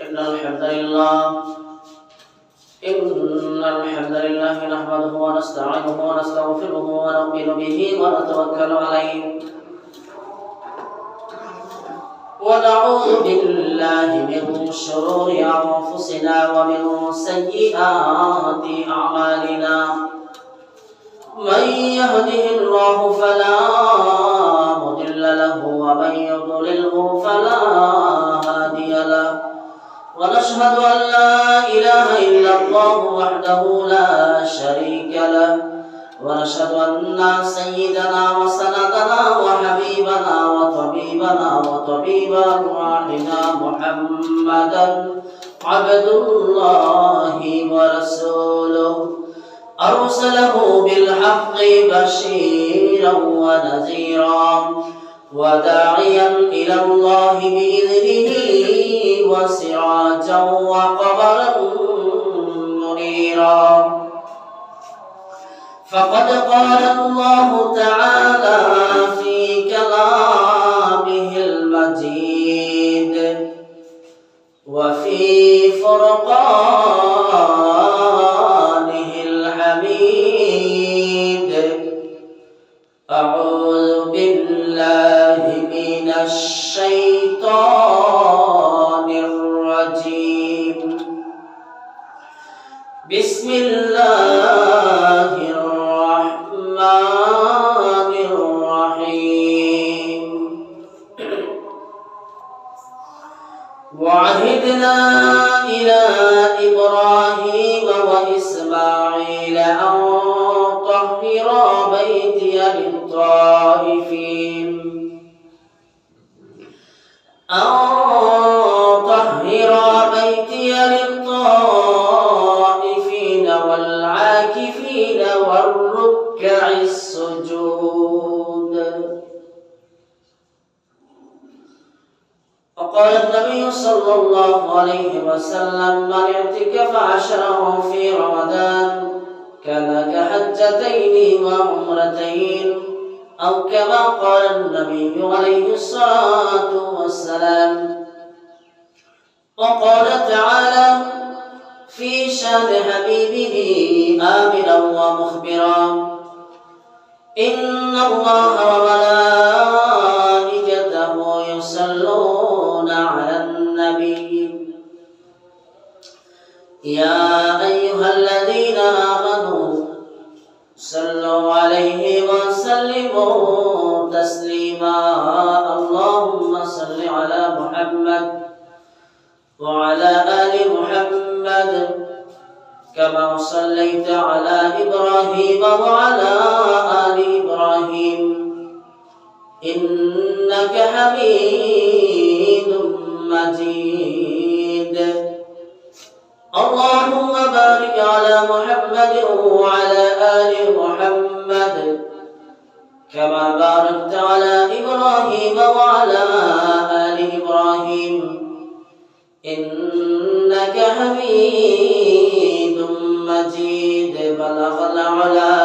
إن الحمد لله نحمده ونستعينه ونستغفره ونؤمن به ونتوكل عليه ونعوذ بالله من شرور أنفسنا ومن سيئات أعمالنا من يهده الله فلا مضل له ومن يضلله فلا هادي له ونشهد أن لا إله إلا الله وحده لا شريك له ونشهد أن سيدنا وسندنا وحبيبنا وطبيب أرواحنا محمدا عبد الله ورسوله أرسله بالحق بشيرا ونذيرا وداعيا إلى الله بإذنه وسراجا وقمرا منيرا فقد قال الله تعالى في كلامه المجيد وفي فرقانه الحميد أعوذ بالله من الشيطان الرجيم بسم الله الرحمن الرحيم وعهدنا إلى إبراهيم وإسماعيل أن طهرا بيتي للطائفين والعاكفين والركع السجود. وقال النبي صلى الله عليه وسلم من اعتكف عشره في رمضان كان كحجتين وعمرتين أو كما قال النبي عليه الصلاة والسلام. وقال تعالى في شان حبيبه آمنا ومخبرا إن الله وملائكته يصلون على النبي يا أيها الذين آمنوا صلوا عليه وسلموا تسليما اللهم صل على محمد وعلى آل محمد كما صليت على إبراهيم وعلى آل إبراهيم إنك حميد مجيد. اللهم بارك على محمد وعلى آل محمد كما باركت على إبراهيم وعلى آل إبراهيم إنك حميد مجيد. بلغ العلا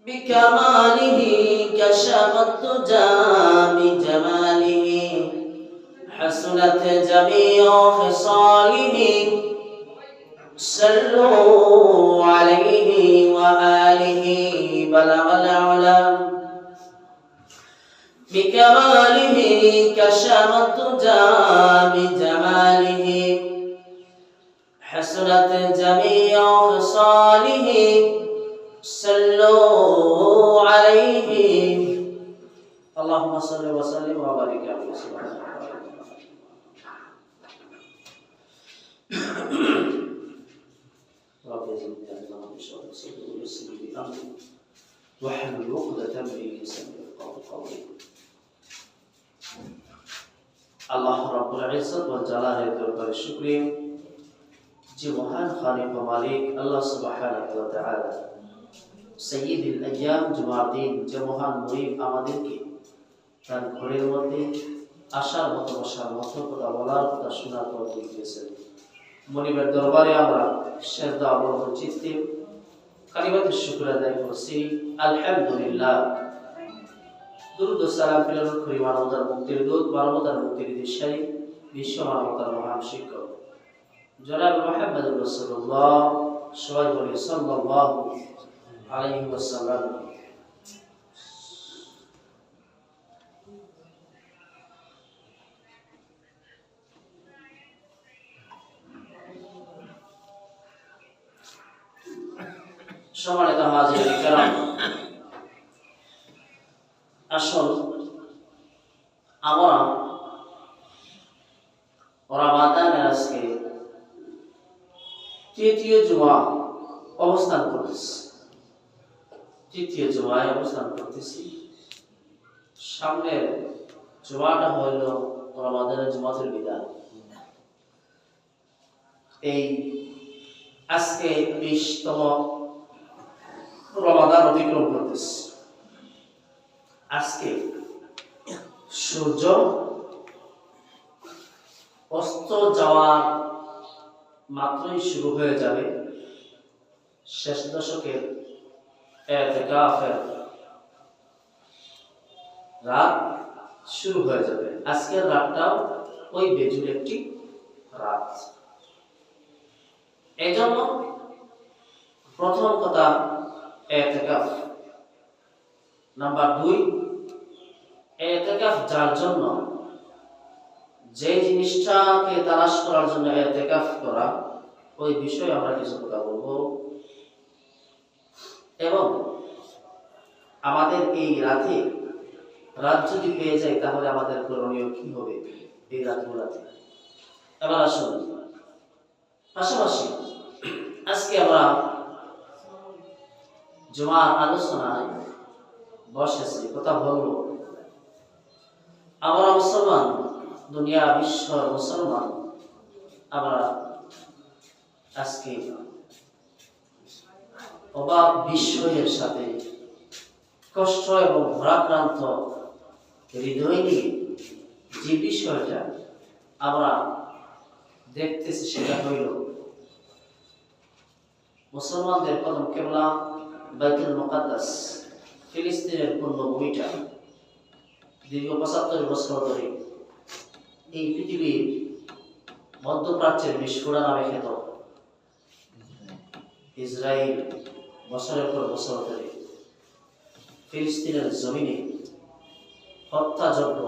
بكماله كشف الدجى بجماله حسنت جميع خصاله صلوا عليه وآله بلغ العلا بكماله كشف الدجى بجماله حسنت جميع خصاله صلوا عليه. اللهم صل وسلم وبارك عليه سبحانه رب زدني علما واشرح لي صدري ويسر لي امري واحلل عقدة من لساني يفقهوا قولي. আল্লাহ রাব্বুল ইজ্জত ওয়াল জালালের দরবারে শুকরিয়া যে মহান খালিক ও মালিক আল্লাহ সুবহানাহু ওয়া তাআলা সাইয়্যিদুল আইয়াম জুমার দিন যে মহান মুহিব আমাদেরকে তার ঘরের মধ্যে আসার মতো বসার মতো কথা বলার কথা শোনার পর দিয়েছেন। মনিবের দরবারে আমরা শ্রদ্ধা অবনত চিত্তে কালিমাতুশ শুকর আদায় করছি। আলহামদুলিল্লাহ। দুরূদ ও সালাম প্রেরণ করি মানবতার মুক্তির দূত, মানবতার মুক্তির দিশারি, বিশ্ব মানবতার মহান শিক্ষক জনাব মুহাম্মদুর রাসূলুল্লাহ সবাই বলি সাল্লাল্লাহু আলাইহি ওয়াসাল্লাম। সম্মানিত হাজিরিন কিরাম, আসল আমরা রমাদানের আজকে তৃতীয় জুমা অবস্থান করতেছি। তৃতীয় জুমায় অবস্থান করতেছি। সামনের জুমাটা হইল রমাদানের জুমাতুল বিদা। এই আজকে 20তম রমাদান অতিক্রম করতেছি। আজকে সূর্য অস্ত যাওয়ার মাত্রই শুরু হয়ে যাবে শেষ দশকের ইতিকাফের রাত শুরু হয়ে যাবে। আজকের রাতটাও ওই বেজুর একটি রাত। এই জন্য প্রথম কথা ইতিকাফ। নাম্বার 2, ইতিকাফ যার জন্য, যে জিনিসটাকে তালাশ করার জন্য ইতিকাফ করা, ওই বিষয়ে আমরা কিছু কথা বলবো। এবং আমাদের এই রাত যদি পেয়ে যাই তাহলে আমাদের করণীয় কি হবে এই রাতগুলোতে। এবার আসুন পাশাপাশি আজকে আমরা জুমার আলোচনায় বসেছি, কথা বলবো। আমরা মুসলমান, দুনিয়া বিশ্ব মুসলমান, আমরা আজকে অবাক বিস্ময়ের সাথে কষ্ট এবং ভারাক্রান্ত হৃদয় নিয়ে যে বিষয়টা আমরা দেখতেছি সেটা হইল মুসলমানদের প্রথম কিবলা বাইতুল মুকাদ্দাস, ফিলিস্তিনের পূর্ণভূমিটা দীর্ঘ 75 বছর ধরে এই পৃথিবীর মধ্যপ্রাচ্যের বিস্ফোরণ নামে খ্যাত ইসরায়েল বছরের পর বছর ধরে ফিলিস্তিনের জমিনে হত্যাযজ্ঞ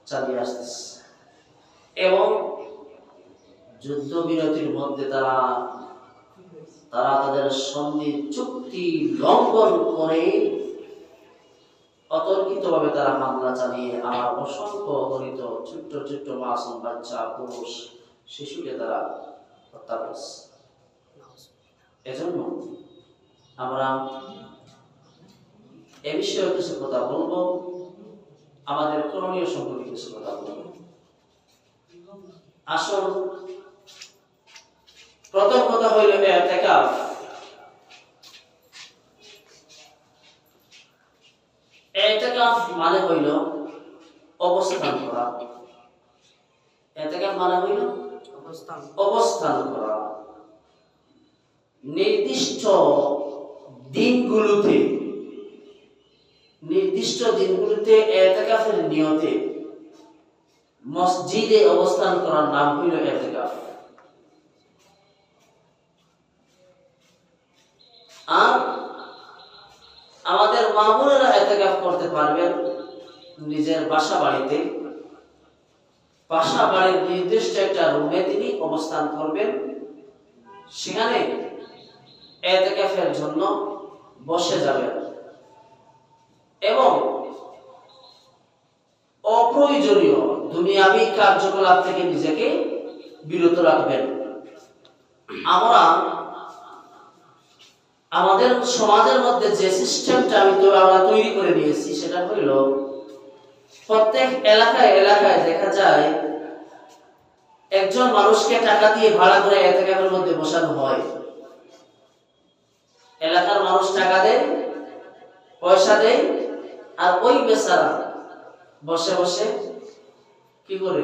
চালিয়ে আসতেছে এবং যুদ্ধবিরতির মধ্যে তারা তাদের সন্ধি চুক্তি লঙ্ঘন করে অতর্কিতভাবে তারা হামলা চালিয়ে আমার অসংখ্য অগণিত ছোট্ট ছোট্ট মাসুম বাচ্চা, পুরুষ, শিশুকে তারা হত্যা করেছে। এজন্য আমরা এ বিষয়ে কিছু কথা বলবো, আমাদের করণীয় সম্পর্কে কিছু কথা বলবো। আসল প্রথম কথা হইল ইতিকাফ। ইতিকাফ মানে হইল অবস্থান করা। ইতিকাফ মানে হইল অবস্থান করা। নির্দিষ্ট দিনগুলোতে ইতিকাফের নিয়তে মসজিদে অবস্থান করার নাম হইল ইতিকাফ। আর আমাদের মা বোনেরা ইতিকাফ করতে পারবেন নিজের বাসা বাড়িতে। বাসা বাড়ির নির্দিষ্ট একটা রুমে তিনি অবস্থান করবেন, সেখানে ইতিকাফের জন্য বসে যাবেন এবং অপ্রয়োজনীয় দুনিয়াবী কার্যকলাপ থেকে নিজেকে বিরত রাখবেন। আমরা আমাদের সমাজের মধ্যে যে সিস্টেমটা আমরা তৈরি করে নিয়েছি সেটা হইল প্রত্যেক এলাকায় দেখা যায় একজন মানুষকে টাকা দিয়ে ভাড়া করে ইতিকাফের মধ্যে বসানো হয়। এলাকার মানুষ টাকা দেয়, পয়সা দেয়, আর ওই বেচারা বসে বসে কি করে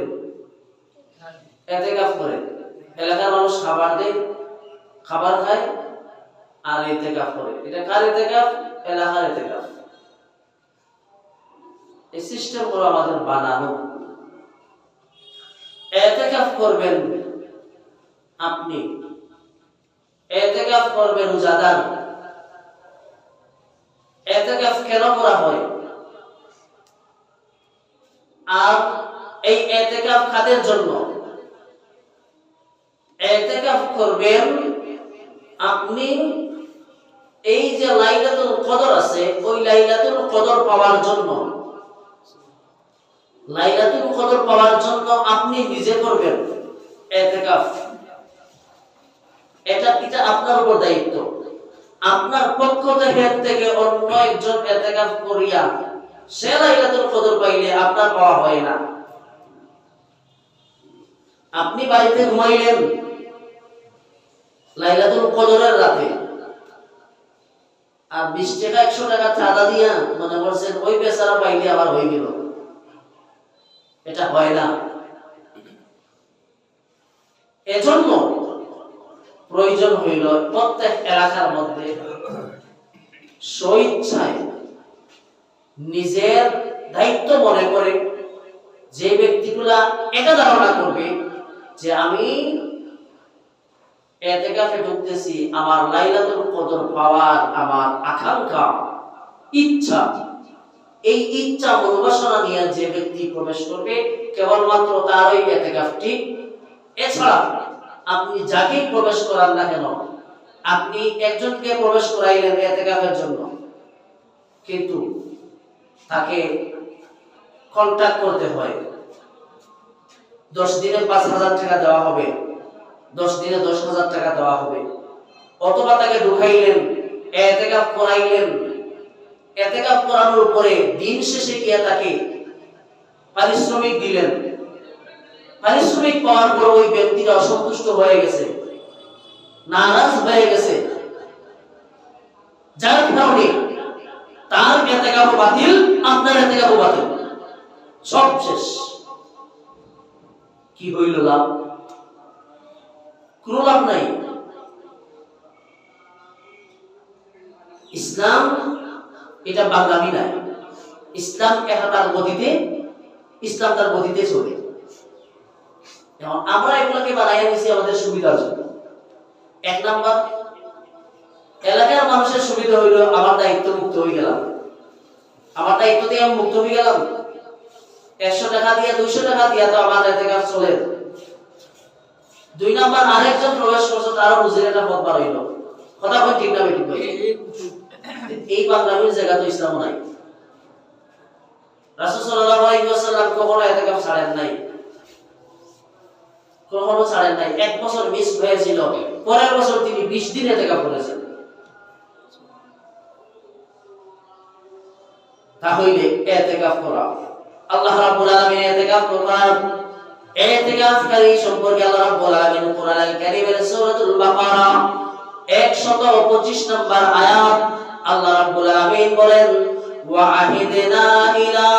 ইতিকাফ করে। এলাকার মানুষ খাবার দেয়, খাবার খায় আর ইতিকাফ করে। এটা কার ইতিকাফ? এলাকার ইতিকাফ। এই সিস্টেম গুলো আমাদের বানানো। ইতিকাফ করবেন আপনি, ইতিকাফ করবেন রোজাদার। ইতিকাফ কেন করা হয়? আর এই ইতিকাফ কাদের জন্য? ইতিকাফ করবেন আপনি এই যে লাইলাতুল কদর আছে, ওই লাইলাতুল কদর পাওয়ার জন্য। লাইলাতুল কদর পাওয়ার জন্য আপনি নিজে করবেন ইতিকাফ। এটা আপনার উপর দায়িত্ব। আপনার পক্ষ থেকে অন্য একজন ইতিকাফ করিয়া সে লাইলাতুল কদর পাইলে আপনার পাওয়া হয় না। আপনি বাড়িতে ঘুমাইলেন লাইলাতুল কদরের রাতে, আর 20 টাকা 100 টাকা চাঁদা দিয়া মনে করছেন ওই বেচারা পাইলে আবার হয়ে গেল। এটা হয় না। এজন্য প্রয়োজন হইল প্রত্যেক এলাকার মধ্যে স্বইচ্ছায় নিজের দায়িত্ব মনে করে যে ব্যক্তিগুলা এটা ধারণা করবে যে আমি ইতিকাফে ঢুকতেছি, আমার লাইলাতুল কদর পাওয়ার আমার আকাঙ্ক্ষা, ইচ্ছা, এই ইচ্ছা মনোবাসনা নিয়ে যে ব্যক্তি প্রবেশ করবে কেবলমাত্র তারই ইতিকাফ ঠিক। এছাড়া আপনি যাকে প্রবেশ করান না কেন, আপনি একজনকে প্রবেশ করাইলেন ইতিকাফের জন্য, কিন্তু তাকে কন্ট্যাক্ট করতে হয়। 10 দিনে 5,000 টাকা দেওয়া হবে, 10 দিনে 10,000 টাকা দেওয়া হবে। অথবা তাকে ঢুকাইলেন, ইতিকাফ করাইলেন, ইতিকাফ করানোর পরে দিন শেষে গিয়ে তাকে পারিশ্রমিক দিলেন। পারিশ্রমিক পাওয়ার পর ওই ব্যক্তিটা অসন্তুষ্ট হয়ে গেছে, নারাজ হয়ে গেছে, যার কারণে তার ইতিকাফ বাতিল, আপনার ইতিকাফ বাতিল, সব শেষ। কি হইল লাভ? কোনো লাভ নাই। ইসলাম এটা বাংলামি নাই। ইসলাম তার গতিতে, ইসলাম তার গতিতে চলে। এখন আমরা এগুলোকে বানাইয়া নিয়েছি আমাদের সুবিধার জন্য। 1 নাম্বার, এলাকার মানুষের সুবিধা হইল আমার দায়িত্ব মুক্ত হয়ে গেলাম, আমার দায়িত্ব দিয়ে আমি মুক্ত হয়ে গেলাম। 100 টাকা দিয়ে 200 টাকা দিয়ে তো আমার ইতিকাফ চলে। 2 নাম্বার, আরেকজন প্রবেশ করছে, তারও বুঝে এটা পথ বার হইল। কথা বল ঠিক না বেঠিক ভাই? এই বাংলামির জায়গা তো ইসলাম নাই। রাসূল সাল্লাল্লাহু আলাইহি ওয়াসাল্লাম কখনো ইতিকাফ ছাড়েন নাই, কখনো ছাড়েন নাই। 1 বছর মিস হয়েছিল, পরের বছর তিনি 20 দিন ইতিকাফ করেছেন। তাহলে ইতিকাফ করা, আল্লাহ রাব্বুল আলামিন ইতিকাফ করার, ইতিকাফকারী সম্পর্কে আল্লাহ রাব্বুল আলামিন কোরআনুল কারীমের সূরাতুল বাকারা 125 নম্বর আয়াত আল্লাহ রাব্বুল আলামিন বলেন, ওয়া আহিদনা ইলা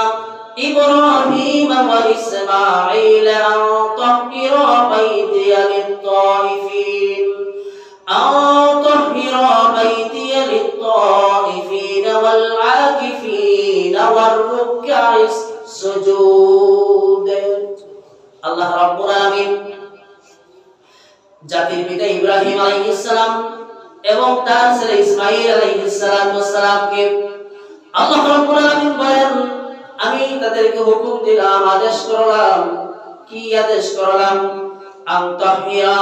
ইব্রাহিম ওয়া ইসমাঈল আন তাহহিরা বাইতিয়া লিত-তাইফিন ওয়াল আকিফিন ওয়ার রুকআইস সুজুদ। আল্লাহ রাব্বুল আলামিন জাতির পিতা ইব্রাহিম আলাইহিস সালাম এবং তার ছেলে ইসমাঈল আলাইহিস সালামকে আল্লাহ রাব্বুল আলামিন বলেন, আমি তাদেরকে হুকুম দিলাম, আদেশ করলাম। কি আদেশ করলাম? আন তাহহিরা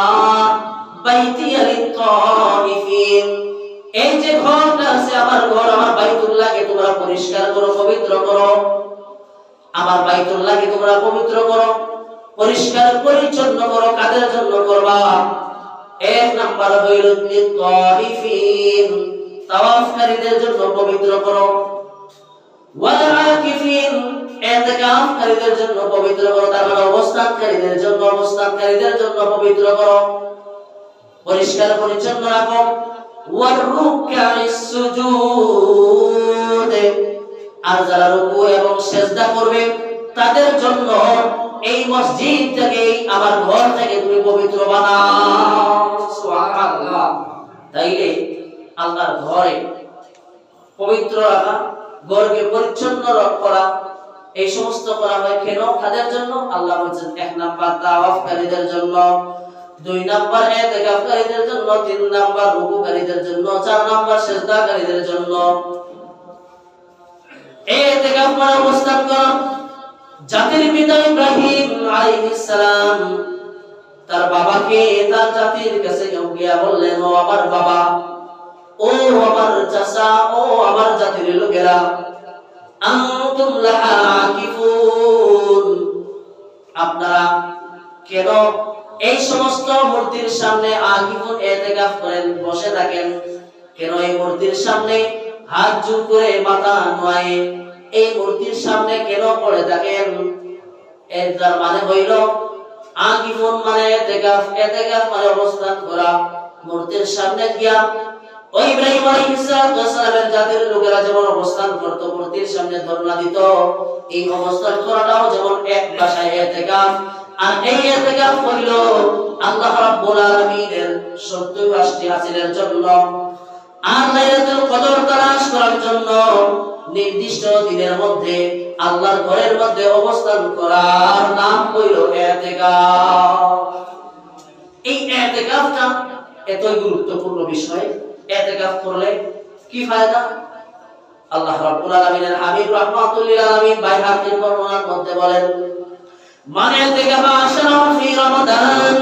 বাইতিয়া লিত-তাইফিন, এই যে ঘরটা আছে আমার ঘর, আমার বাইতুল্লাহকে তোমরা পরিষ্কার করো, পবিত্র করো। আমার বাইতুল্লাহকে তোমরা পবিত্র করো, পরিষ্কার পরিচ্ছন্ন করো। কাদের জন্য করবা? 1 নাম্বার হইল লিত-তাইফিন, তাওয়াফকারীদের জন্য পবিত্র করো। ওয়াল আকিফিন, ইতিকাফকারীদের জন্য পবিত্র করো। তার মানে অবস্থানকারীদের জন্য পবিত্র করো, পরিষ্কার পরিচ্ছন্ন রাখো। ওয়ার রুকআইস সুজুদ, আর যারা রুকু এবং সিজদা করবে তাদের জন্য এই মসজিদটাকে আমার ঘর থেকে তুমি পবিত্র বানাও। সুবহানাল্লাহ। তাইলে আল্লাহর ঘরে পবিত্র রাখা, ঘরকে পরিচ্ছন্ন করা, এই সমস্ত করা হয় কেন? কাদের জন্য? আল্লাহ বলেছেন 1 নাম্বার তাওয়াফকারীদের জন্য, 2 নাম্বার ইতিকাফকারীদের জন্য, 3 নাম্বার রুকুকারীদের জন্য, 4 নাম্বার সিজদাকারীদের জন্য। ইতিকাফ করে অবস্থান করা। জাতির পিতা ইব্রাহিম আলাইহিস সালাম তার বাবাকে তার জাতির কাছে গিয়ে বললেন, ও আমার বাবা, ও আমার চাচা, ও আমার জাতির লোকেরা, আনতুম লাহা আকিফুন, আপনারা কেন এই সমস্ত মূর্তির সামনে আকিফুন ইতিকাফ করেন, বসে থাকেন? কেন এই মূর্তির সামনে হাত জোড় করে মাথা নোয়ায়ে এই মূর্তির সামনে কেন পড়ে থাকেন? এর মানে হইল আকিফুন মানে ইতিকাফ, ইতিকাফ মানে অবস্থান করা। মূর্তির সামনে গিয়া ওই ইব্রাহিম আলাইহিস সালামের জাতির লোকেরা যেমন অবস্থান করত, মূর্তির সামনে ধর্ণা দিত, এই অবস্থান করাটাও যেমন এক ভাষায় ইতিকাফ। আর এই ইতিকাফ হইল আল্লাহ রাব্বুল আলামিনের 70 হাসিলের জন্য আর লাইলাতুল কদর তালাশ করার জন্য নির্দিষ্ট দিনের মধ্যে আল্লাহর ঘরের মধ্যে অবস্থান করার নাম হইল ইতিকাফ। এই ইতিকাফটা এতই গুরুত্বপূর্ণ বিষয়। ইতিকাফ করলে কি ফায়দা? আল্লাহ রাব্বুল আলামিনের হাবিব রাহমাতুল লিল আলামিন বাইহাকির বর্ণনার মধ্যে বলেন, মান ইতিকাফ আশরা ফি রমাদান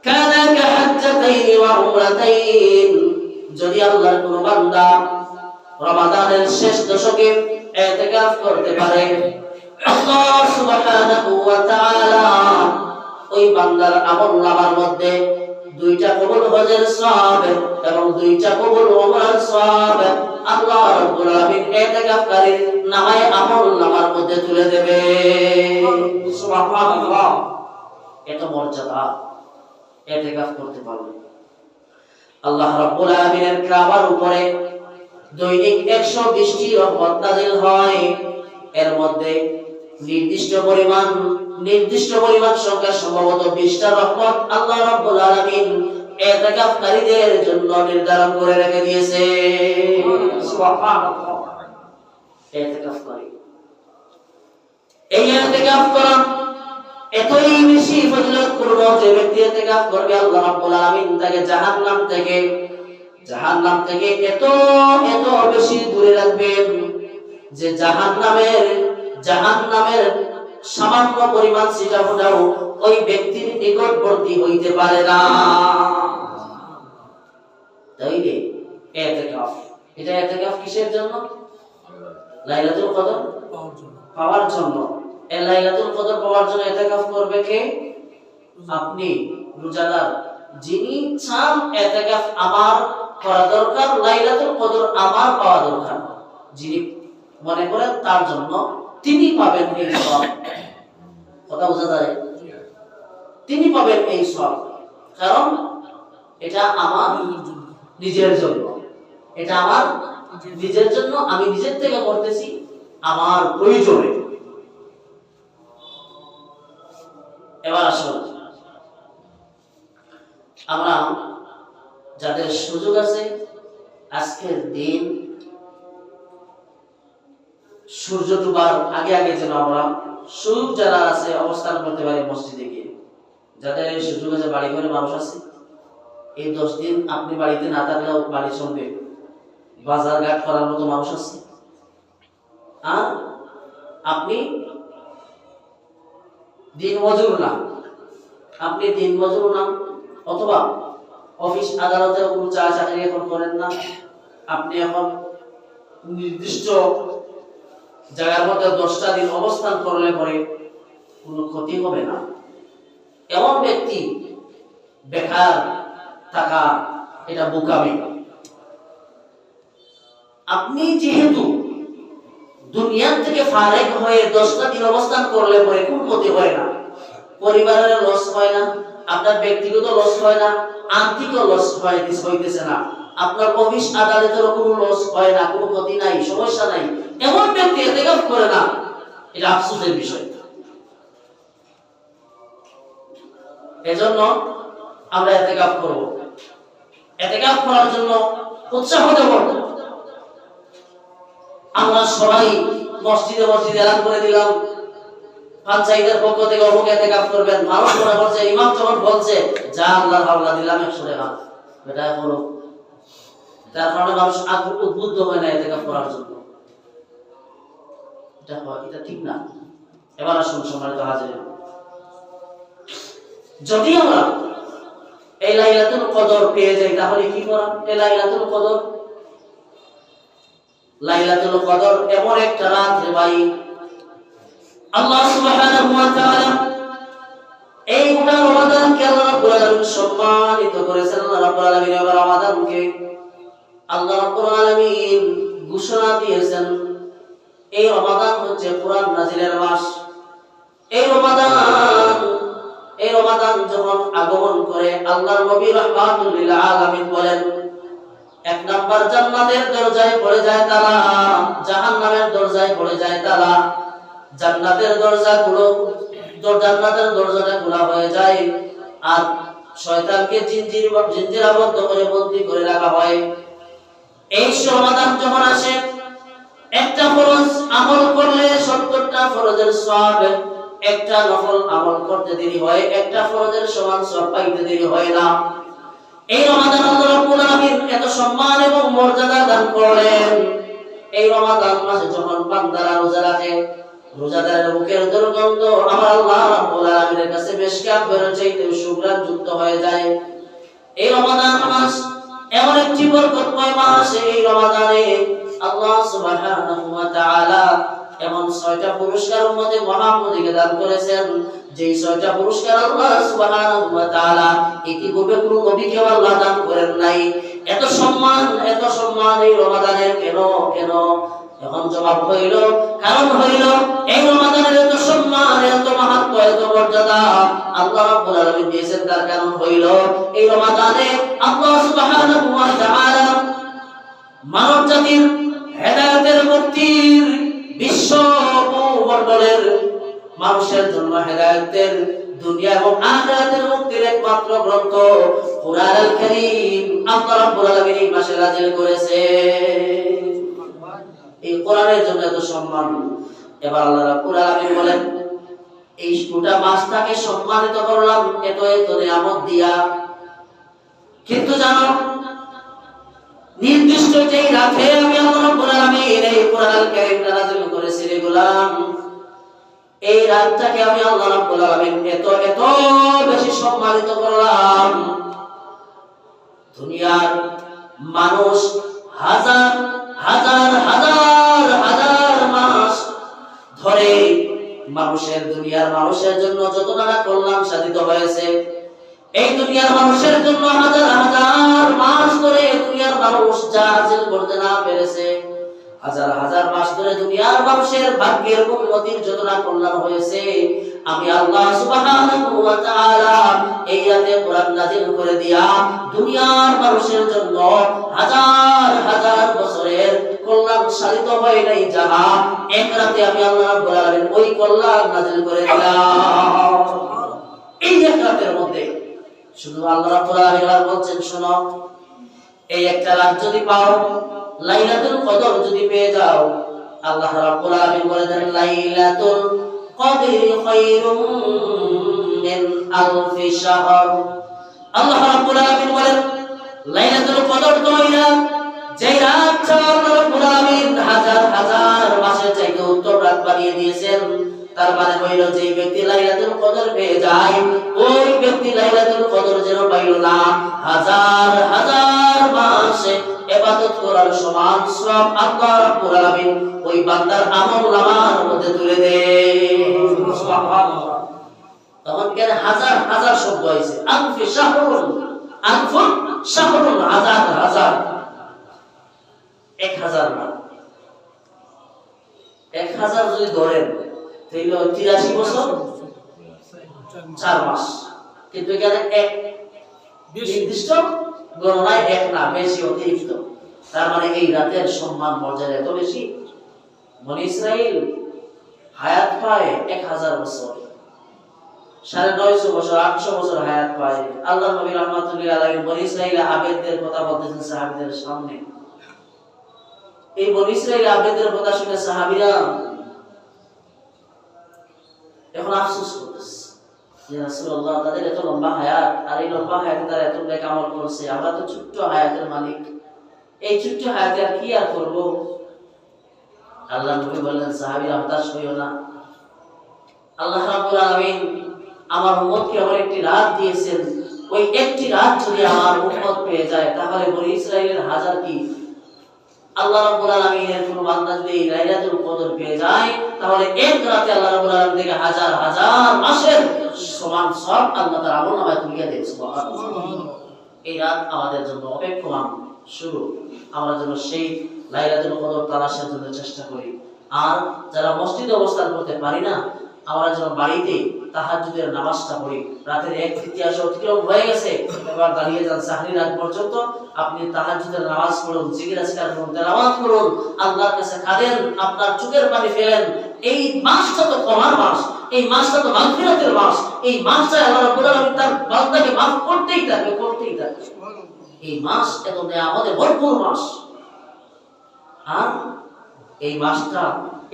কানা কাহাজ্জাতাইন ওয়া উমরাতাইন, যদি আল্লাহর কোন বান্দা রমাদানের শেষ দশকে ইতিকাফ করতে পারে, আল্লাহ সুবহানাহু ওয়া তাআলা ওই বান্দার আমলনামার মধ্যে 2টা কবুল হজের সওয়াব এবং 2টা কবুল উমরার সওয়াব আল্লাহ রাব্বুল আলামিন ইতিকাফকারীর নামায় আমলনামার মধ্যে তুলে দেবে। সুবহানাল্লাহ। এত মর্যাদা ইতিকাফ করতে পারবে। আল্লাহ রাব্বুল আলামিনের কাবার উপরে দৈনিক 120টি রহমত নাযিল হয়। এর মধ্যে নির্দিষ্ট পরিমাণ সংখ্যা সম্ভবত 20টা রহমত আল্লাহ রাব্বুল আলামিন ইতিকাফকারীদের জন্য নির্ধারণ করে রেখে দিয়েছে। সুবহানাল্লাহ। ইতিকাফ করি, এই ইতিকাফ করা এতই বেশি ফজিলতপূর্ণ যে ব্যক্তি ইতিকাফ করবে আল্লাহ রাব্বুল আলামিন তাকে জাহান্নাম থেকে এত বেশি দূরে রাখবেন যে জাহান্নামের সামান্য পরিমাণ ছিটাফোঁটাও ওই ব্যক্তির নিকটবর্তী হইতে পারে না। তাইলে ইতিকাফ, এটা ইতিকাফ কিসের জন্য? লাইলাতুল কদর পাওয়ার জন্য। এই লাইলাতুল কদর পাওয়ার জন্য ইতিকাফ করবে কে? আপনি রোজাদার, যিনি চান ইতিকাফ আমার করা দরকার, লাইলাতুল কদর আমার পাওয়া দরকার, যিনি মনে করেন তার জন্য, তিনি পাবেন এই সওয়াব। কথা বোঝা যায়? তিনি পাবেন এই সওয়াব, কারণ এটা আমার নিজের জন্য, এটা আমার নিজের জন্য, আমি নিজের থেকে করতেছি, আমার প্রয়োজনে। এবার আসুন, আমরা যাদের সুযোগ আছে আজকের দিন সূর্য ডুবার আগে যেন আমরা সুযোগ যারা আছে অবস্থান করতে পারি মসজিদে গিয়ে। যাদের এই সুযোগ আছে, বাড়ি ঘরে মানুষ আছে, এই 10 দিন আপনি বাড়িতে না থাকলেও বাড়ির সঙ্গে বাজার ঘাট করার মতো মানুষ আছে। আর আপনি দিন মজুর না, অথবা অফিস আদালতে কোনো চাকরি এখন করেন না, আপনি এখন নির্দিষ্ট জায়গার মধ্যে 10টা দিন অবস্থান করলে পরে কোনো ক্ষতি হবে না। এমন ব্যক্তি বেকার থাকা এটা বোকামি। আপনি যেহেতু দুনিয়া থেকে ফারেক হয়ে 10টা দিন অবস্থান করলে পরে কোনো ক্ষতি হয় না, পরিবারের লস হয় না, আপনার ব্যক্তিগত লস হয় না, আর্থিক লস হইতেছে না, আপনার অফিস আদালতের কোনো লস হয় না, কোনো ক্ষতি নাই, সমস্যা নাই। এমন ব্যক্তি ইতিকাফ করে না, এটা আফসোসের বিষয়। এজন্য আমরা ইতিকাফ করব। ইতিকাফ করার জন্য উৎসাহ দেব। আমরা সবাই মসজিদে মসজিদে এলান করে দিলাম, পঞ্চায়েতের পক্ষ থেকে অমুক ইতিকাফ করবেন। মানুষ মনে করছে, ইমাম যখন বলছে যা আল্লাহর হাওলা দিলাম 100 টাকা, এটা হলো, তার কারণে মানুষ উদ্বুদ্ধ হয় না ইতিকাফ করার জন্য। এটা ঠিক না। এবার আসুন সম্মানিত হাজির, যদি আমরা এই লাইলাতুল কদর পেয়ে যাই তাহলে কি করা? এই লাইলাতুল কদর এমন একটা রাত রে ভাই, আল্লাহ সুবহানাহু ওয়া তাআলা এই গোটা রমাদানকে আল্লাহ রাব্বুল আলামিন সম্মানিত করেছেন। আল্লাহ রাব্বুল আলামিন এই রমাদানকে আল্লাহ রাব্বুল আলামিন ঘোষণা দিয়েছেন, এই রমাদান হচ্ছে কোরআন নাজিলের মাস। এই রমাদান যখন আগমন করে আল্লাহর নবী রাহমাতুল লিল আলামিন বলেন, এক নাম্বার জান্নাতের দরজায় পড়ে যায় তালা, জাহান্নামের দরজায় পড়ে যায় তালা। জান্নাতের দরজাটা খোলা হয়ে যায়, আর শয়তানকে জিনজিরাবদ্ধ করে বন্দী করে রাখা হয়। এই রমাদান যখন আসে, একটা ফরজ আমল করলে 70টা ফরজের সওয়াব, একটা নফল আমল করতে দেরি হয়, একটা ফরজের সমান সওয়াব পাইতে দেরি হয় না। এই রমাদান আল্লাহ রাব্বুল আলামিন এত সম্মান এবং মর্যাদা দান করেন। এই রমাদান মাসে যখন বান্দারা রোজা রাখে, রোজাদারের মুখের দুর্গন্ধ আমার আল্লাহ রাব্বুল আলামিনের কাছে মেশকাত বের চাইতে সুগন্ধ যুক্ত হয়ে যায়। এই রমাদান মাস এমন একটি বরকতময় মাস। এই রমাদানে আল্লাহ সুবহানাহু ওয়া তাআলা এমন 6টা পুরস্কার উম্মতে মুহাম্মদীকে দান করেছেন, যেই 6টা পুরস্কার আল্লাহ সুবহানাহু ওয়া তাআলা ইতিপূর্বে কোনো নবীকে আল্লাহ দান করেন নাই। এত সম্মান এই রমাদানের কেন? এখন জবাব হইল, কারণ হইল এই রমাদানের এত সম্মান, এত মাহাত্ম্য, এত মর্যাদা আল্লাহ রাব্বুল আলামিন দিয়েছেন। তার কারণ হইল এই রমাদানে আল্লাহ সুবহানাহু ওয়া তাআলা মানব জাতির হেদায়েতের মুক্তির, বিশ্ব মণ্ডলের মানুষের জন্য হেদায়েতের, দুনিয়া এবং আখিরাতের মুক্তির একমাত্র গ্রন্থ কুরআনুল কারীম আল্লাহ রাব্বুল আলামিন এই মাসে নাযিল করেছে। এই কোরআনের জন্য এত সম্মান। এবার আল্লাহ রাব্বুল আলামিন বলেন, এই গোটা মাসটাকে সম্মানিত করলাম এত নিয়ামত দিয়া, কিন্তু জানো নির্দিষ্ট যেই রাতে আমি আল্লাহ রাব্বুল আলামিন এই কোরআনুল কারীমটা নাযিল করেছি রে গোলাম, এই রাতটাকে আমি আল্লাহ রাব্বুল আলামিন এত বেশি সম্মানিত করলাম। দুনিয়ার মানুষ হাজার মাস ধরে দুনিয়ার মানুষের জন্য যত নানা কল্যাণ সাধিত হয়েছে, এই দুনিয়ার মানুষের জন্য হাজার মাস ধরে দুনিয়ার মানুষ যা হাসিল করতে না পেরেছে, হাজার মাস ধরে দুনিয়ার মানুষের ভাগ্যের উন্নতির যত না কল্যাণ হয়েছে, আমি আল্লাহ সুবহানাহু ওয়া তাআলা এই রাতে কোরআন নাযিল করে দিয়া দুনিয়ার মানুষের জন্য হাজার বছরের কল্যাণ সাধিত হয় নাই, যাহা এক রাতে আমি আল্লাহ রাব্বুল আলামিন ওই কল্যাণ নাযিল করে দিলাম এই এক রাতের মধ্যে। শুধু আল্লাহ রাব্বুল আলামিন বলছেন, শোনো, এই একটা রাত যদি পাও, লাইলাতুল কদর যদি পেয়ে যাও, আল্লাহ রাব্বুল আলামিন বলেন লাইলাতুল কদরি খায়রুম মিন আলফি শাহর। আল্লাহ রাব্বুল আলামিন বলেন লাইলাতুল কদর তো যেই রাতটা আল্লাহ রাব্বুল আলামিন হাজার মাসের চাইতে উত্তম রাত বানিয়ে দিয়েছেন, তার মানে হইল যে ব্যক্তি লাইলাতুল কদর পেয়ে যায়, ওই ব্যক্তি লাইলাতুল কদর যেন পাইল না, হাজার মাসে ইবাদত করার সমান সওয়াব আল্লাহ রাব্বুল আলামিন ওই বান্দার আমলনামার মধ্যে তুলে দেন। সুবহানাল্লাহ। তখন কেন হাজার শব্দ হইছে, আনফি শাহরুন, হাজার 1000 না, 1000 যদি ধরেন তাহলে 83 বছর 4 মাস, কিন্তু এখানে এক নির্দিষ্ট গণনায় এক না, বেশি অতিরিক্ত। তার মানে এই রাতের সম্মান মর্যাদা এত বেশি, বনি ইসরাইল হায়াত পায় 1000 বছর, 950 বছর 800 বছর হায়াত পায়। আল্লাহ নবী রাহমাতুল্লাহি আলাইহি বনী ইসরাঈল আবেদদের কথা বলতেছেন সাহাবীদের সামনে। এই বনী ইসরাঈল আবেদদের কথা শুনে সাহাবীরা এখন আফসোস করতেছে যে রাসূলুল্লাহ তাদের এত লম্বা হায়াত, আর এই লম্বা হায়াতে তারা এত নেক আমল করেছে, আমরা তো ছোট্ট হায়াতের মালিক, এই ছোট্ট হায়াতে আর কি আর করব? আল্লাহ নবী বললেন সাহাবীরা হতাশ হইও না, আল্লাহ রাব্বুল আলামিন আমার উম্মতকে এমন একটি রাত দিয়েছেন, ওই একটি রাত যদি আমার উম্মত পেয়ে যায় তাহলে বনী ইসরাঈলের হাজার কি, আল্লাহ রাব্বুল আলামিনের কোন বান্দা যদি লাইলাতুল কদর পেয়ে যায় তাহলে এক রাতে আল্লাহ রাব্বুল আলামিন থেকে হাজার হাজার মাসের সমান সব আল্লাহ তাআলা আমলনামায় তুলিয়ে দেন। সুবহানাল্লাহ। এই রাত আমাদের জন্য অপেক্ষমান শুরু, আমরা যেন সেই লাইলাতুল কদর তালাশের জন্য চেষ্টা করি। আর যারা মসজিদে অবস্থান করতে পারি না, আমরা যেন বাড়িতে তাহাজ্জুদের নামাজটা পড়ি। রাতের 1/3 অতিক্রম হয়ে গেছে, এবার দাঁড়িয়ে যান সাহরি রাত পর্যন্ত, আপনি তাহাজ্জুদের নামাজ পড়ুন, জিকির আজকার করুন, তেলাওয়াত করুন, আল্লাহর কাছে কাঁদেন, আপনার চোখের পানি ফেলেন। এই মাসটা তো ক্ষমার মাস, এই মাসটা তো মাগফিরাতের মাস, এই মাসটা আল্লাহ রাব্বুল আলামিন তার বান্দাকে মাফ করতেই থাকবে, করতেই থাকবে। এই মাস এত নিয়ামতে ভরপুর মাস, আর এই মাসটা,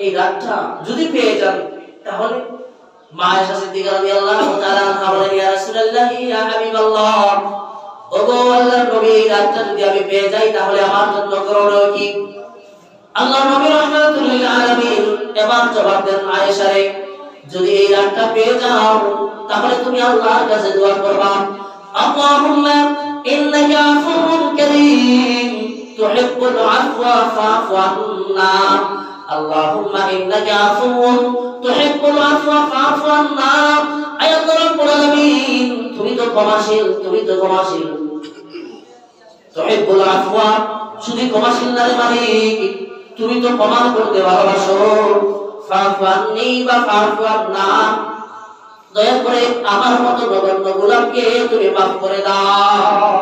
এই রাতটা যদি পেয়ে যান তাহলে মা আয়েশা সিদ্দিকা রাদিয়াল্লাহু তাআলা আনহা বলেন, ইয়া রাসূলুল্লাহ, ইয়া হাবিবাল্লাহ, ওগো আল্লাহর নবী, এই রাতটা যদি আমি পেয়ে যাই তাহলে আমার জন্য করণীয় কি? আল্লাহর নবী রাহমাতুল লিল আলামিন এবার জবাব দেন আয়েশা রে, যদি এই রাতটা পেয়ে যাও তাহলে তুমি আল্লাহর কাছে দোয়া করবা, আল্লাহুম্মা ইন্নাকা আফুউন কারীম তুহিব্বুল আফওয়া ফা'ফু আন্না, আল্লাহুম্মা ইন্নাকা আফুউন তুহিব্বুল আফওয়া ফা'ফু আন্না। আয় আল্লাহ রাব্বুল আলামিন, তুমি তো ক্ষমাশীল, তুমি তো ক্ষমাশীল। তুহিব্বুল আফওয়া, শুধু ক্ষমাশীল না রে মালিক, তুমি তো ক্ষমা করতে ভালোবাসো। ফা'ফু আন্নি বা ফা'ফু আন্না, দয়া করে আমার মতো নগণ্য গোলামকে তুমি মাফ করে দাও।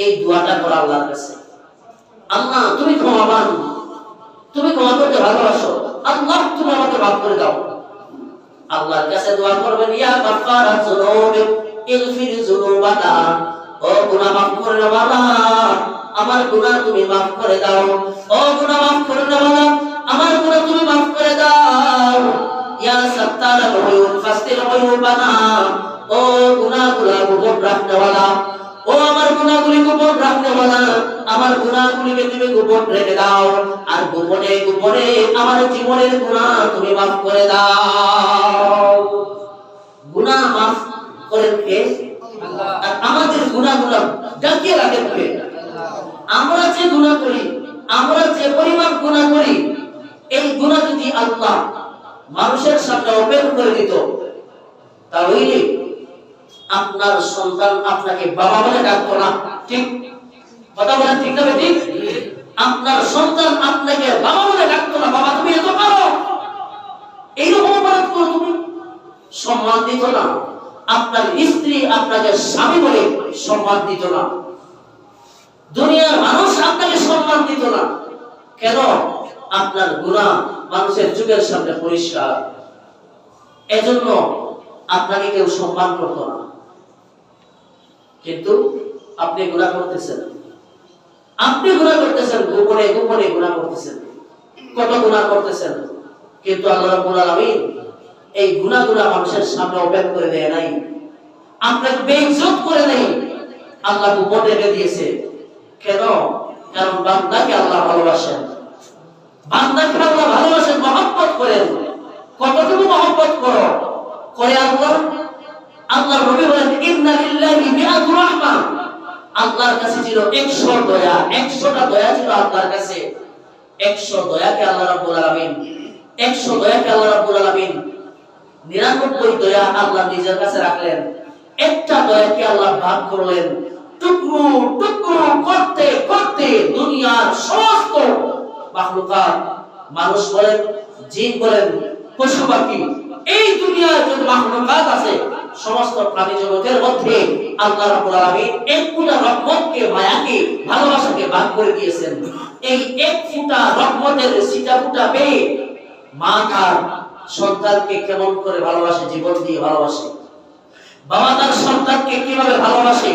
এই দোয়াটা করো আল্লাহর কাছে, আল্লাহ তুমি ক্ষমাবান, তুমি ক্ষমা করতে ভালোবাসো, আল্লাহ তুমি আমাকে মাফ করে দাও। আল্লাহর কাছে দোয়া করবেন, ইয়া গাফফারাজ যুনুব ইগফির যুনুবানা, ও গুনাহ মাফ করে দাও আল্লাহ, আমার গুনাহ তুমি মাফ করে দাও। ও গুনাহ মাফ করে দাও আল্লাহ, আমার গুনাহ তুমি মাফ করে দাও। ইয়া সাত্তারাল উয়ুব ফাসতির উয়ুবানা, ও গুনাহগুলো গোপন রাখতে ওয়ালা, ও আমার গুনাহগুলি গোপন রাখতে ওয়ালা, আমার গুনাহগুলিকে তুমি গোপন রেখে দাও, আর গোপনে গোপনে আমার জীবনের গুনাহ তুমি মাফ করে দাও। গুনাহ মাফ করেন কে? আল্লাহ। আর আমাদের গুনাহগুলো ঢাকিয়ে রাখেন কে? আমরা যে গুনাহ করি, আমরা যে পরিমাণ গুনাহ করি, এই গুনাহ যদি আল্লাহ মানুষের সামনে ওপেন করে দিত তাহলে আপনার সন্তান আপনাকে বাবা বলে ডাকতো না। ঠিক কথা বলেন, ঠিক না ঠিক? আপনার সন্তান আপনাকে বাবা বলে ডাকতো না, বাবা তুমি এত পারো, এইরকম অপরাধ করো তুমি, সম্মান দিত না। আপনার স্ত্রী আপনাকে স্বামী বলে সম্মান দিত না, দুনিয়ার মানুষ আপনাকে সম্মান দিত না। কেন? আপনার গুনাহ মানুষের চোখের সামনে পরিষ্কার, এজন্য আপনাকে কেউ সম্মান করত না। কিন্তু আপনি গুনাহ করতেছেন, আপনি গুনাহ করতেছেন, গোপনে গোপনে গুনাহ করতেছেন, কত গুনাহ করতেছেন, কিন্তু আল্লাহ রাব্বুল আলামিন এই গুনাহগুলো মানুষের সামনে ওপেন করে দেয় নাই, আপনাকে বেইজ্জত করে নেই, আল্লাহ গোপনে রেখে দিয়েছে। কেন? কারণ বান্দাকে আল্লাহ ভালোবাসেন, বান্দাকে আল্লাহ ভালোবাসেন, মহব্বত করেন। কতটুকু মহব্বত করো করে আল্লাহ? আল্লাহর নবী বলেন, ইন্না লিল্লাহি মিআতু রাহমা, আল্লাহর কাছে ছিল 100 দয়া, 100টা দয়া ছিল আল্লাহর কাছে। 100 দয়াকে আল্লাহ রাব্বুল আলামিন, 100 দয়াকে আল্লাহ রাব্বুল আলামিন 99 দয়া আল্লাহ নিজের কাছে রাখলেন। একটা দয়াকে আল্লাহ ভাগ করলেন, টুকরো টুকরো করতে করতে দুনিয়ার সমস্ত মাখলুকাত, মানুষ বলেন, জিন বলেন, পশু পাখি, এই দুনিয়ার যত মাখলুকাত আছে সমস্ত প্রাণী জগতের মধ্যে আল্লাহ রাব্বুল আলামিন এক ফোঁটা রহমতকে, মায়াকে, ভালোবাসাকে ভাগ করে দিয়েছেন। এই এক ফোঁটা রহমতের ছিটা ফোঁটা পেয়ে মা তার সন্তানকে কেমন করে ভালোবাসে, জীবন দিয়ে ভালোবাসে। বাবা তার সন্তানকে কিভাবে ভালোবাসে,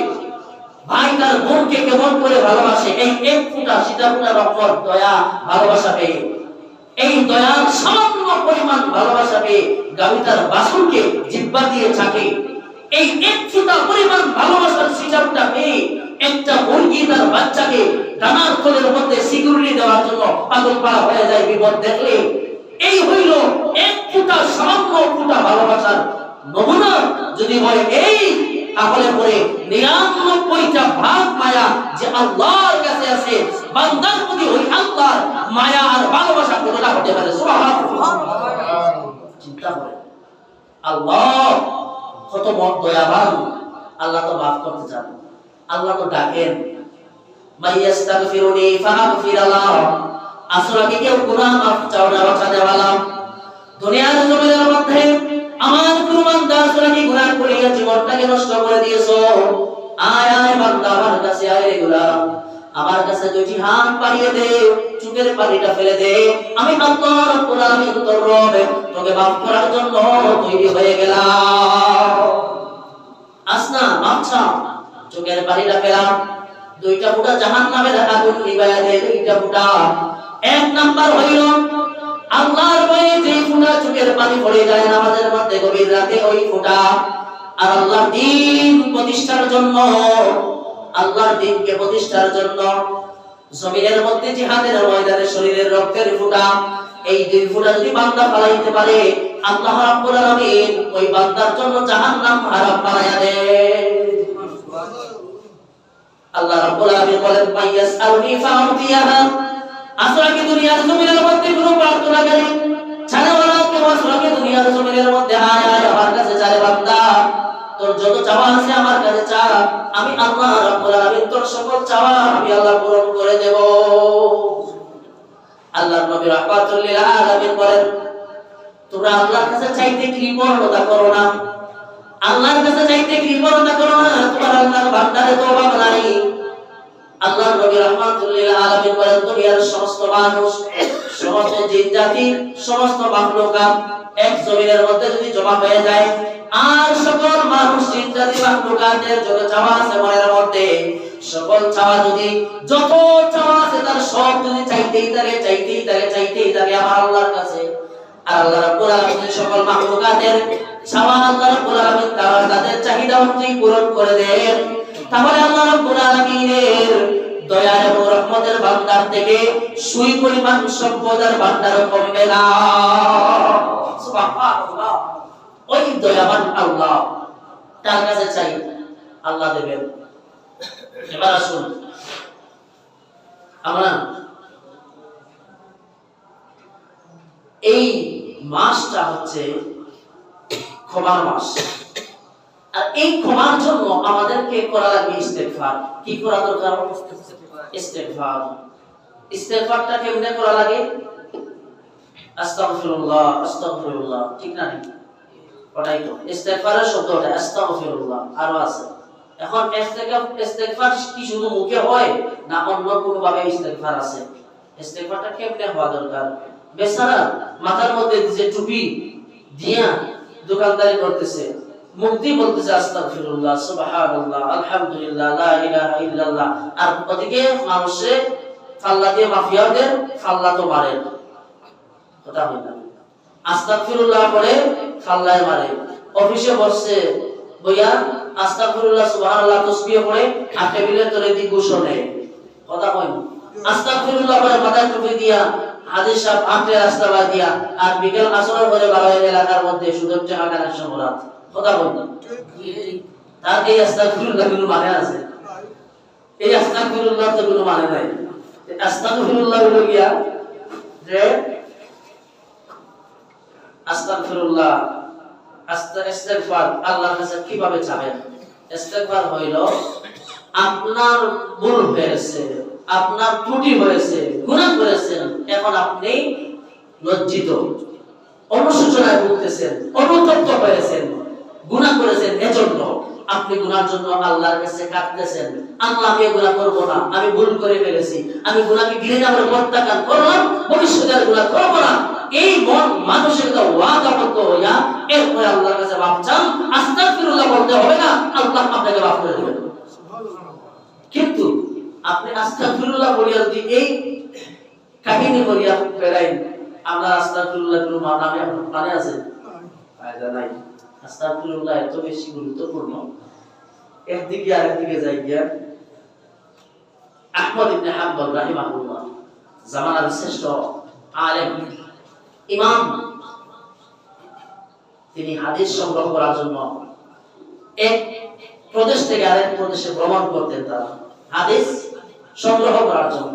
ভাই তার বোনকে কেমন করে ভালোবাসে। এই এক ফোঁটা সীতা ফোঁটা রহমত, দয়া, ভালোবাসা পেয়ে, এই দয়ার সামান্য পরিমাণ ভালোবাসা পেয়ে গাভী তার বাছুরকে জিহ্বা দিয়ে থাকে। এই এক ফোঁটা পরিমাণ ভালোবাসার সীতাটা পেয়ে একটা মুরগি তার বাচ্চাকে ডানার তলের মধ্যে সিকিউরিটি দেওয়ার জন্য পাগল পাড়া হয়ে যায় বিপদ দেখলে। এই হইল এক ফোঁটা সামান্য ফোঁটা ভালোবাসার নমুনা। যদি হয় এই, তাহলে পরে 99টা ভাগ মায়া যে আল্লাহর কাছে আছে, বান্দার প্রতি ওই আল্লাহর মায়া আর ভালোবাসা কতটা হতে পারে। সুবহানাল্লাহ। চিন্তা করে, আল্লাহ কত বড় দয়াবান। আল্লাহ তো মাফ করতে চান, আল্লাহ তো ডাকেন, মাইয়াস্তাগফিরুনি ফাগফিরাল্লাহ। আসলে কি কেউ গুনাহ মাফ চাও না, বাঁচা দেওয়ালাম। দুনিয়ার জমিনের মধ্যে আমার কোন বান্দা আসলে কি গুনাহ করিয়া জীবনটাকে নষ্ট করে দিয়েছো, আয় আয় বান্দা আমার কাছে আয় রে গোলাম, আমার কাছে দুটি হাত বাড়িয়ে দে, চোখের পানিটা ফেলে দে। আমি আল্লাহ রাব্বুল আলামিন তোর রব, তোকে মাফ করার জন্য তৈরি হয়ে গেলাম। আসনা মাফ চাও, চোখের পানিটা ফেলাম, দুইটা ফোঁটা জাহান্নামের আগুন নিভাইয়া দে। দুইটা ফোঁটা, এক নাম্বার হইল আল্লাহর ভয়ে যে ফোঁটা চোখের পানি পড়ে যায় নামাজের মধ্যে গভীর রাতে, ওই ফোঁটা। আর আল্লাহর দ্বীন প্রতিষ্ঠার জন্য, আল্লাহর দ্বীনকে প্রতিষ্ঠার জন্য জমিনের মধ্যে জিহাদের ময়দানে শরীরের রক্তের ফোঁটা। এই দুই ফোঁটা যদি বান্দা ফালাইতে পারে, আল্লাহ রাব্বুল আলামিন ওই বান্দার জন্য জাহান্নাম হারাম বানায়া দেন। আল্লাহ রাব্বুল আলামিন বলেন, মাইয়াসআলুনি ফাউতিয়াহা। আসলে কি দুনিয়ার জমিনের মধ্যে কোনো প্রার্থনাকারী ছাড়াওয়ালা কেউ আসলে কি দুনিয়ার জমিনের মধ্যে আয় আয় আমার কাছে চারে বান্দা, তোর যত চাওয়া আছে আমার কাছে চা, আমি আল্লাহ রাব্বুল আলামিন তোর সকল চাওয়া আমি আল্লাহ পূরণ করে দেব। আল্লাহর নবী রাহমাতুল লিল আলামিন বলেন, তোমরা আল্লাহর কাছে চাইতে কৃপণতা করো না, আল্লাহর কাছে চাইতে কৃপণতা করো না, তোমার আল্লাহর ভান্ডারে তো অভাব নাই। আল্লাহর নবী রাহমাতুল লিল আলামিন বলেন, দুনিয়ার সমস্ত মানুষ, সমস্ত জিন জাতি, সমস্ত মাখলুকাত এক জমিনের মধ্যে যদি জমা হয়ে যায়, আর সকল মানুষ জিন জাতি মাখলুকাতের যত চাওয়া আছে মনের মধ্যে, সকল চাওয়া যদি, যত চাওয়া আছে তার সব যদি চাইতেই থাকে আমার আল্লাহর কাছে, আর আল্লাহ রাব্বুল আলামিন সকল মাখলুকাতের চাওয়া আল্লাহ রাব্বুল আলামিন তাদের চাহিদা অনুযায়ী পূরণ করে দেন, তাহলে আল্লাহ রাব্বুল আলামিনের দয়া এবং রহমতের ভান্ডার থেকে সুই পরিমাণ সম্পদের ভান্ডার কমবে না। সুবহানাল্লাহ। ওই দয়াবান আল্লাহ, তার কাছে চাই, আল্লাহ দেবেন। এবার আসুন, আমরা এই মাসটা হচ্ছে ক্ষমার মাস, আর এই ক্ষমার জন্য আমাদেরকে করা লাগবে ইস্তেগফার। কি করা দরকার? ইস্তেগফার। ইস্তেগফারটা কেমনে করা লাগে? আস্তাগফিরুল্লাহ, আস্তাগফিরুল্লাহ, ঠিক না? ওটাই তো ইস্তেগফারের শব্দটা, আস্তাগফিরুল্লাহ। আরো আছে। এখন ইস্তেগফার কি শুধু মুখে হয় না অন্য কোনো ভাবে ইস্তেগফার আছে? ইস্তেগফারটা কেমনে হওয়া দরকার? বেচারা মাথার মধ্যে যে টুপি দিয়া দোকানদারি করতেছে, মুক্তি বলতেছে আস্তাগফিরুল্লাহ, সুবহানাল্লাহ, আলহামদুলিল্লাহ, লা ইলাহা ইল্লাল্লাহ, আর ওদিকে মানুষে ফাল্লা দিয়ে মাফিয়াদের ফাল্লা তো মারে, কথা হয় না। আস্তাগফিরুল্লাহ পড়ে ফাল্লায় মারে, অফিসে বসে বইয়া আস্তাগফিরুল্লাহ সুবহানাল্লাহ তাসবিহ পড়ে আর টেবিলের তলে দি ঘুষও নেয়, কথা হয় না। আস্তাগফিরুল্লাহ পড়ে মাথায় টুপি দিয়া হাদিস সাহেব আঁটে রাস্তা বাদ দিয়া আর বিকেল আসরের পরে বাড়ায় এলাকার মধ্যে সুযোগ টাকা কানেকশন করা, কথা বল না। তার এই আস্তাগফিরুল্লাহ গুলো মানে আছে, এই আস্তাগফিরুল্লাহ তো গুলো মানে নাই। আস্তাগফিরুল্লাহ হলো গিয়া যে আস্তাগফিরুল্লাহ, ইস্তেগফার আল্লাহর কাছে কিভাবে চাবেন? ইস্তেগফার হইল আপনার ভুল হয়েছে, আপনার ত্রুটি হয়েছে, গুনাহ করেছেন, এখন আপনি লজ্জিত, অনুশোচনায় ভুগতেছেন, অনুতপ্ত হয়েছেন, গুনাহ করেছেন, এজন্য আপনি গুনার জন্য আল্লাহর কাছে কাঁদতেছেন, আল্লাহ আমি গুনাহ করব না, আমি ভুল করে ফেলেছি, আমি গুনাহকে ঘৃণা করে প্রত্যাখ্যান করলাম, ভবিষ্যতে আর গুনাহ করব না। এই মন মানসিকতা ওয়াদা করতে হইয়া এরপরে আল্লাহর কাছে মাফ চান, আস্তাগফিরুল্লাহ বলতে হবে না, আল্লাহ আপনাকে মাফ করে দিবেন। কিন্তু আপনি আস্তাগফিরুল্লাহ বলিয়া যদি এই কাহিনী করিয়া ফেরাই, আমরা আস্তাগফিরুল্লাহ কোনো নামে আপনার কানে আছে ফায়দা নাই। আস্তাগফিরুল্লাহ এত বেশি গুরুত্বপূর্ণ, একদিকে আরেকদিকে যাই গিয়া আহমদ ইবনে হাম্বল রাহিমাহুল্লাহ জামানার শ্রেষ্ঠ আলেম ইমাম, তিনি হাদিস সংগ্রহ করার জন্য এক প্রদেশ থেকে আরেক প্রদেশে ভ্রমণ করতেন। তারা হাদিস সংগ্রহ করার জন্য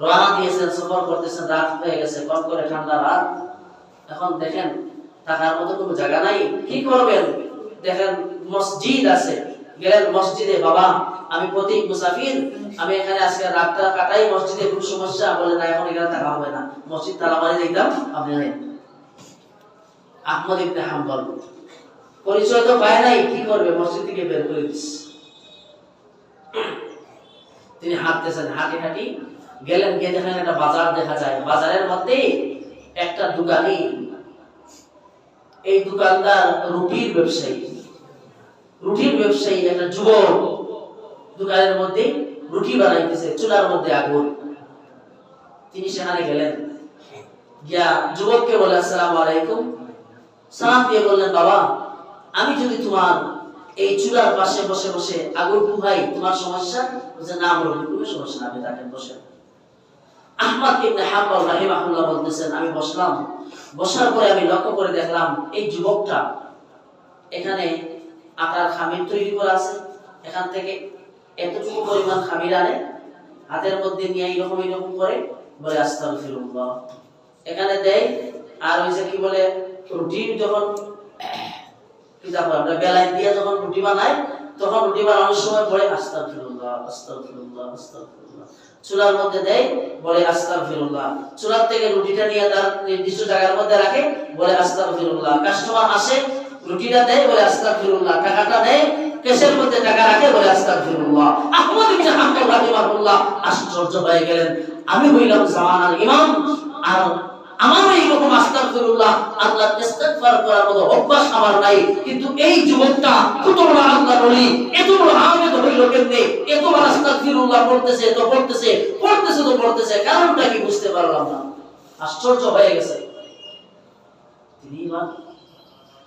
রওনা দিয়েছেন, সফর করতেছেন, রাত হয়ে গেছে, কম করে ঠান্ডা রাত। এখন দেখেন থাকার মতো কোনো জায়গা নাই, কি করবেন? দেখেন মসজিদ আছে, গেলেন মসজিদে, বাবা আমি প্রতীক মুসাফির, আমি এখানে আজকে রাতটা কাটাই, মসজিদে খুব সমস্যা। বলে না, এখন এখানে থাকা হবে না, মসজিদ তালা মারি দিতাম, আপনি নাই। আহমদ ইবনে হাম্বল পরিচয় তো পায় নাই, কি করবে? মসজিদ থেকে বের করে দিচ্ছে। তিনি হাঁটতেছেন, হাঁটি হাঁটি গেলেন, গিয়ে দেখেন একটা বাজার দেখা যায়। বাজারের মধ্যে একটা দোকানি, এই দোকানদার রুটির ব্যবসায়ী, একটা যুবক দোকানের মধ্যে রুটি বানাইতেছে, চুলার মধ্যে আগুন। তিনি সেখানে গেলেন, গিয়া যুবককে বলে আসসালামু আলাইকুম, সালাম দিয়ে বললেন, বাবা আমি যদি তোমার এই চুলার পাশে বসে বসে আগুন পুহাই, তোমার সমস্যা? বলছে না, আমার কোনো সমস্যা না, আপনি তাকে বসে। আহমদ ইবনে হাম্বল রাহিমাহুল্লাহ বলতেছেন, আমি বসলাম, বসার পরে আমি লক্ষ্য করে দেখলাম এই যুবকটা এখানে আটার খামির তৈরি করা আছে, এখান থেকে এতটুকু পরিমাণ খামির আনে, হাতের মধ্যে নিয়ে এইরকম করে বলে আস্তাগফিরুল্লাহ, এখানে দেয়। আর ওই যে কি বলে রুটি, যখন আমরা বেলায় দিয়ে যখন রুটি বানাই, তখন রুটি বানানোর সময় পড়ে আস্তাগফিরুল্লাহ আস্তাগফিরুল্লাহ আস্তাগফিরুল্লাহ, চুলার মধ্যে দেয়, বলে আস্তাগফিরুল্লাহ, চুলার থেকে রুটিটা নিয়ে তার নির্দিষ্ট জায়গার মধ্যে রাখে, বলে আস্তাগফিরুল্লাহ, কাস্টমার আসে, রুটিটা দেয়, বলে আস্তাগফিরুল্লাহ, টাকাটা দেয়, কেসের মধ্যে টাকা রাখে, বলে আস্তাগফিরুল্লাহ। আহমদ ইবনে হাম্বল রাহিমাহুল্লাহ আশ্চর্য হয়ে গেলেন, আমি হইলাম জামানার ইমাম, আর আমার এইরকম আস্তাগফিরুল্লাহ, আল্লাহর ইস্তিগফার করার মতো অভ্যাস আমার নাই। কিন্তু এই যুবকটা কত বড় আল্লাহর ওলি, এত বড় আলেম হইল কেমনে? এতবার আস্তাগফিরুল্লাহ পড়তেছে তো পড়তেছে, পড়তেছে তো পড়তেছে, কারণটা কি বুঝতে পারলাম না, আশ্চর্য হয়ে গেছে। তিনি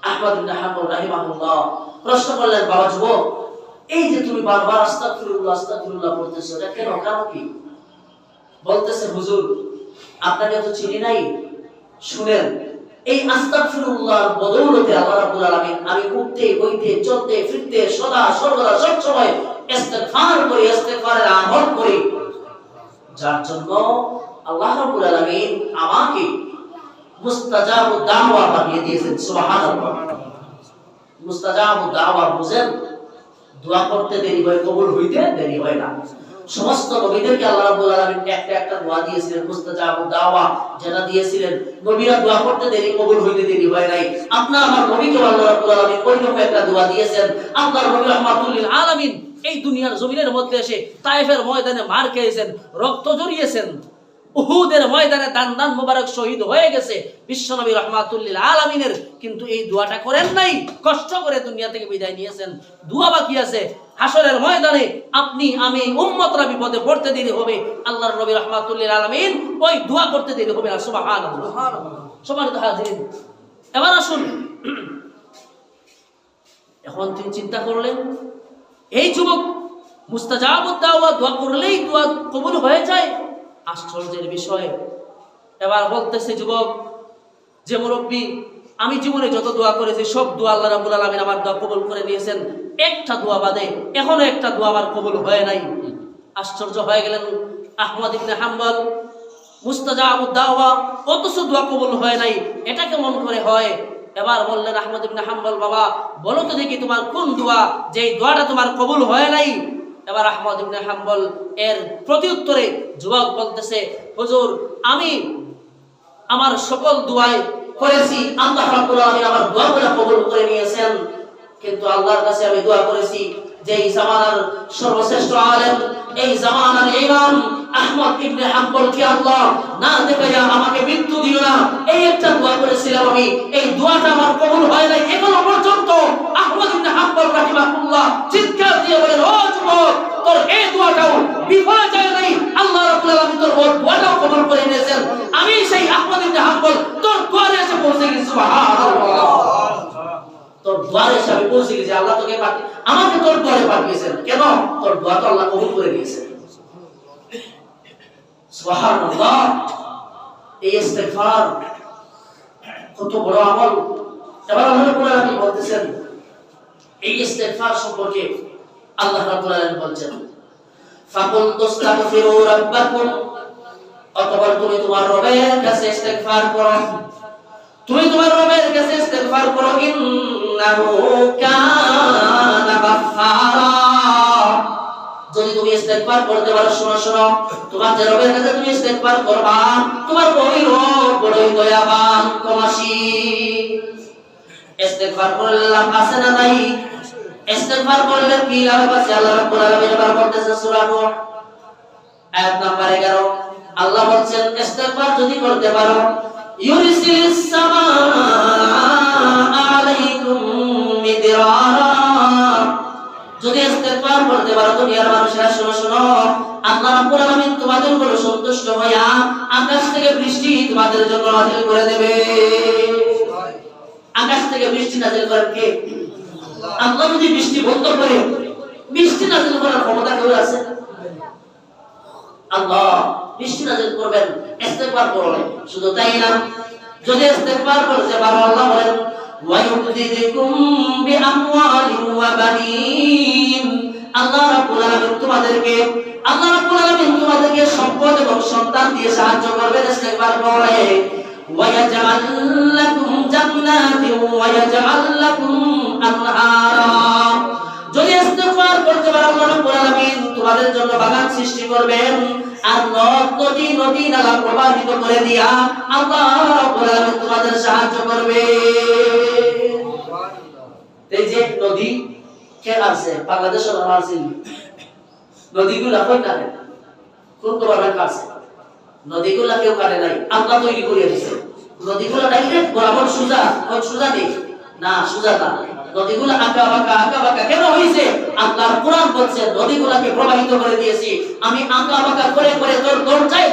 আহমদ ইবনে হাম্বল রাহিমাহুল্লাহ প্রশ্ন করলেন, বাবা যুবক, এই যে তুমি বারবার আস্তাগফিরুল্লাহ আস্তাগফিরুল্লাহ পড়তেছো, এটা কেন, কারণ কি? বলতেছে, হুজুর আপনাকে তো চিনি নাই, শুনেন, এই আস্তাগফিরুল্লাহর বদৌলতে আল্লাহ রাব্বুল আলামিন আমি উঠতে বইতে চলতে ফিরতে সদা সর্বদা সব সময় ইস্তিগফার করি, ইস্তিগফারের আমল করি, যার জন্য আল্লাহ রাব্বুল আলামিন আমাকে মুস্তাজাবুদ দাওয়া বানিয়ে দিয়েছেন। সুবহানাল্লাহ। মুস্তাজাবুদ দাওয়া বুঝেন? দোয়া করতে দেরি হয়, কবুল হইতে দেরি হয় না। সমস্ত নবীদেরকে আল্লাহ রাব্বুল আলামিন একটা একটা দোয়া দিয়েছিলেন, মুস্তাজাবুদ দাওয়া যেটা দিয়েছিলেন, নবীরা দোয়া করতে দেরি, কবুল হইতে দেরি হয় নাই। আপনার আমার নবীকে আল্লাহ রাব্বুল আলামিন ওইরকম একটা দোয়া দিয়েছেন। আল্লাহর নবী রাহমাতুল লিল আলামিন এই দুনিয়ার জমিনের মধ্যে এসে তায়েফের ময়দানে মার খেয়েছেন, রক্ত ঝরিয়েছেন, উহুদের ময়দানে দান দান মোবারক শহীদ হয়ে গেছে বিশ্বনবী রাহমাতুল লিল আলামিনের, কিন্তু এই দোয়াটা করেন নাই, কষ্ট করে দুনিয়া থেকে বিদায় নিয়েছেন। দোয়া বাকি আছে, হাসরের ময়দানে আপনি আমি উম্মতরা বিপদে পড়তে দেরি হবে, আল্লাহর নবী রাহমাতুল লিল আলামিন ওই দোয়া করতে দেরি হবে না। সুবহানাল্লাহ। সম্মানিত হাজিরিন, এবার আসুন, এখন তিনি চিন্তা করলেন, এই যুবক মুস্তাজাবুদ দাওয়া দোয়া করলেই দোয়া কবুল হয়ে যায়, আশ্চর্যের বিষয়। এবার বলতেছে যুবক, যে মুরব্বী, আমি জীবনে যত দোয়া করেছি সব দোয়া আল্লাহ রাব্বুল আলামিন আমার দোয়া কবুল করে নিয়েছেন, একটা দোয়া বাদে এখনো একটা দোয়া আমার কবুল হয় নাই। আশ্চর্য হয়ে গেলেন আহমদ ইবনে হাম্বল। মুস্তাজাবুদ দাওয়া, অথচ দোয়া কবুল হয় নাই, এটা কেমন করে হয়? এবার বললেন আহমদ ইবনে হাম্বল, বাবা বলো তো দেখি তোমার কোন দোয়া, যেই দোয়াটা তোমার কবুল হয় নাই? এবার আহমদ ইবনে হাম্বল এর প্রতিউত্তরে যুবক বলতেছে, হুজুর আমি আমার সকল দোয়াই করেছি, আল্লাহ রাব্বুল আলামিন আমার দোয়াগুলো কবুল করে নিয়েছেন, কিন্তু আল্লাহর কাছে আমি দোয়া করেছি যেই জামানার সর্বশ্রেষ্ঠ আলেম, এই জামানার ইমাম আহমদ ইবনে হাম্বলকে আল্লাহ না দেখাইয়া আমাকে মৃত্যু দিও না, এই একটা দোয়া করেছিলাম আমি। এই দোয়াটা আমার কবুল হয় নাই এখনো পর্যন্ত। আহমদ ইবনে হাম্বল রাহিমাহুল্লাহ চিৎকার দিয়ে বলেন, ও যুবক, তোর এই দোয়াটাও বিফলে যায় নাই, আল্লাহ রাব্বুল আলামিন তোর দোয়াটাও কবুল করে নিয়েছেন। আমি সেই আহমদ ইবনে হাম্বল তোর দুয়ারে এসে পৌঁছে গেছি। সুবহানাল্লাহ, তোর দুয়ারে এসে আমি পৌঁছে গেছি। আল্লাহ তোকে আমাকে তোর দুয়ারে পাঠিয়েছেন, কেন? তোর দোয়া তো আল্লাহ কবুল করে নিয়েছেন। সুবহানাল্লাহ, এই ইস্তিগফার কত বড় আমল। এবার আল্লাহ রাব্বুল আলামিন বলতেছেন এই ইস্তিগফার সম্পর্কে। আল্লাহ রাব্বুল আলামিন বলছেন, ফাকুল তাস্তাগফিরু রাব্বাকুম, অতঃপর তুমি তোমার রবের কাছে ইস্তিগফার করো, তুমি তোমার রবের কাছে ইস্তিগফার করো। ইন্নাহু কানা গাফফারা, যদি তুমি ইস্তিগফার করতে পারো, শোনো শোনো, তোমার যে রবের কাছে তুমি ইস্তিগফার করবা, তোমার ওই রব বড়ই দয়াবান, ক্ষমাশীল। ইস্তিগফার করলে লাভ আছে না নাই? ইস্তিগফার করলে কি লাভ আছে? আল্লাহ রাব্বুল আলামিন এবার বলতেছেন সূরা নূহ আয়াত নাম্বার 11, আল্লাহ বলছেন ইস্তিগফার যদি করতে পারো, ইউরসিলিস সামাআ আলাইকুম মিদরারা, যদি ইস্তিগফার করতে পারো দুনিয়ার মানুষেরা, শোনো শোনো, আল্লাহ রাব্বুল আলামিন তোমাদের উপর সন্তুষ্ট হইয়া আকাশ থেকে বৃষ্টি তোমাদের জন্য নাযিল করে দেবে। আকাশ থেকে বৃষ্টি নাযিল করেন কে? আল্লাহ। যদি বৃষ্টি বন্ধ করে, বৃষ্টি নাযিল করার ক্ষমতা কেউ আছে? আল্লাহ বৃষ্টি নাযিল করবেন ইস্তিগফার করলে। শুধু তাই না, যদি ইস্তিগফার করতে পারো, আল্লাহ বলেন ওয়ায়ুমদিদকুম বিআমওয়ালিন ওয়া বানিন, আল্লাহ রাব্বুল আলামিন তোমাদেরকে সম্পদ এবং সন্তান দিয়ে সাহায্য করবেন ইস্তিগফার করলে। ওয়ায়াজআল লাকুম জান্নাতিন ওয়ায়াজআল লাকুম আনহারা, যদি ইস্তিগফার করতে পারো, আল্লাহ রাব্বুল আলামিন তোমাদের জন্য বাগান সৃষ্টি করবেন, আর নদী নালা প্রবাহিত করে দিয়া আল্লাহ রাব্বুল আলামিন তোমাদের সাহায্য করবে। এই যে নদী কে আছে বাংলাদেশের আছে, নদীগুলা কই কাটে? কোন গভর্নমেন্ট কাটছে? নদীগুলা কেউ কাটে নাই, আল্লাহ তৈরি করে দিয়েছে। নদীগুলা ডাইরেক্ট বরাবর সোজা, কোন সোজা নেই না, সোজা না, নদীগুলা আঁকা বাঁকা কেন হইছে? আল্লাহর কোরআন বলছে নদীগুলাকে প্রবাহিত করে দিয়েছি আমি, আঁকা বাঁকা করে করে তোর দরজায়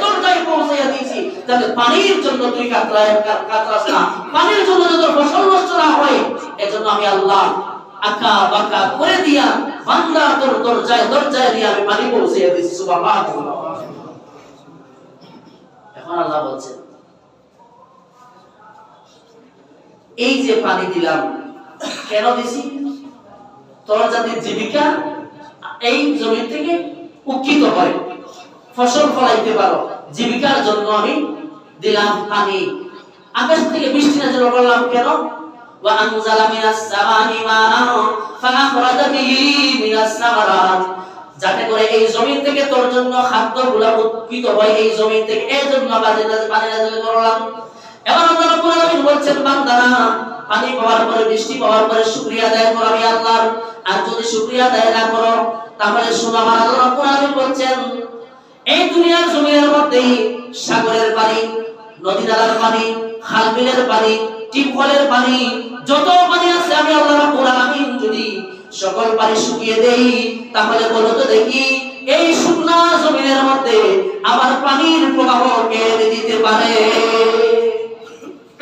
পৌঁছাইয়া দিয়েছি, যাতে পানির জন্য তুই কাতরাস না, পানির জন্য যত ফসল নষ্ট না হয়, এজন্য আমি আল্লাহ আঁকা বাঁকা করে দিয়া বান্দা তোর দরজায় দিয়ে আমি পানি পৌঁছাইয়া দিয়েছি। সুবহানাল্লাহ। এখন আল্লাহ বলছেন এই যে পানি দিলাম কেন দিছি? তোর যাতে জীবিকা এই জমি থেকে উপকৃত হয়, ফসল ফলাইতে পারো, জীবিকার জন্য আমি দিলাম পানি। আকাশ থেকে বৃষ্টি নাযিল করলাম কেন? ওয়া আনজালা মিনাস সামাই মাআন ফাআখরাজা বিহি মিনাস সামারাত, যাতে করে এই জমি থেকে তোর জন্য খাদ্যগুলো উৎপন্ন হয়, এই জমি থেকে এই জন্য পানি নাযিল করলাম। এবার আল্লাহ রাব্বুল আলামিন বলছেন, বান্দারা পানি পাওয়ার পরে, বৃষ্টি পাওয়ার পরে শুকরিয়া আদায় করো আমি আল্লাহর, আর যদি শুকরিয়া আদায় না করো তাহলে শোনো, আমার আল্লাহ রাব্বুল আলামিন বলছেন এই দুনিয়ার জমির মধ্যে সাগরের পানি, নদী নালার পানি, খাল বিলের পানি, টিউবওয়েলের পানি, যত পানি আছে আমি আল্লাহ রাব্বুল আলামিন যদি সকল পানি শুকিয়ে দেই, তাহলে বলো তো দেখি এই শুকনা জমিনের মধ্যে আবার পানির প্রবাহ কে দিতে পারে?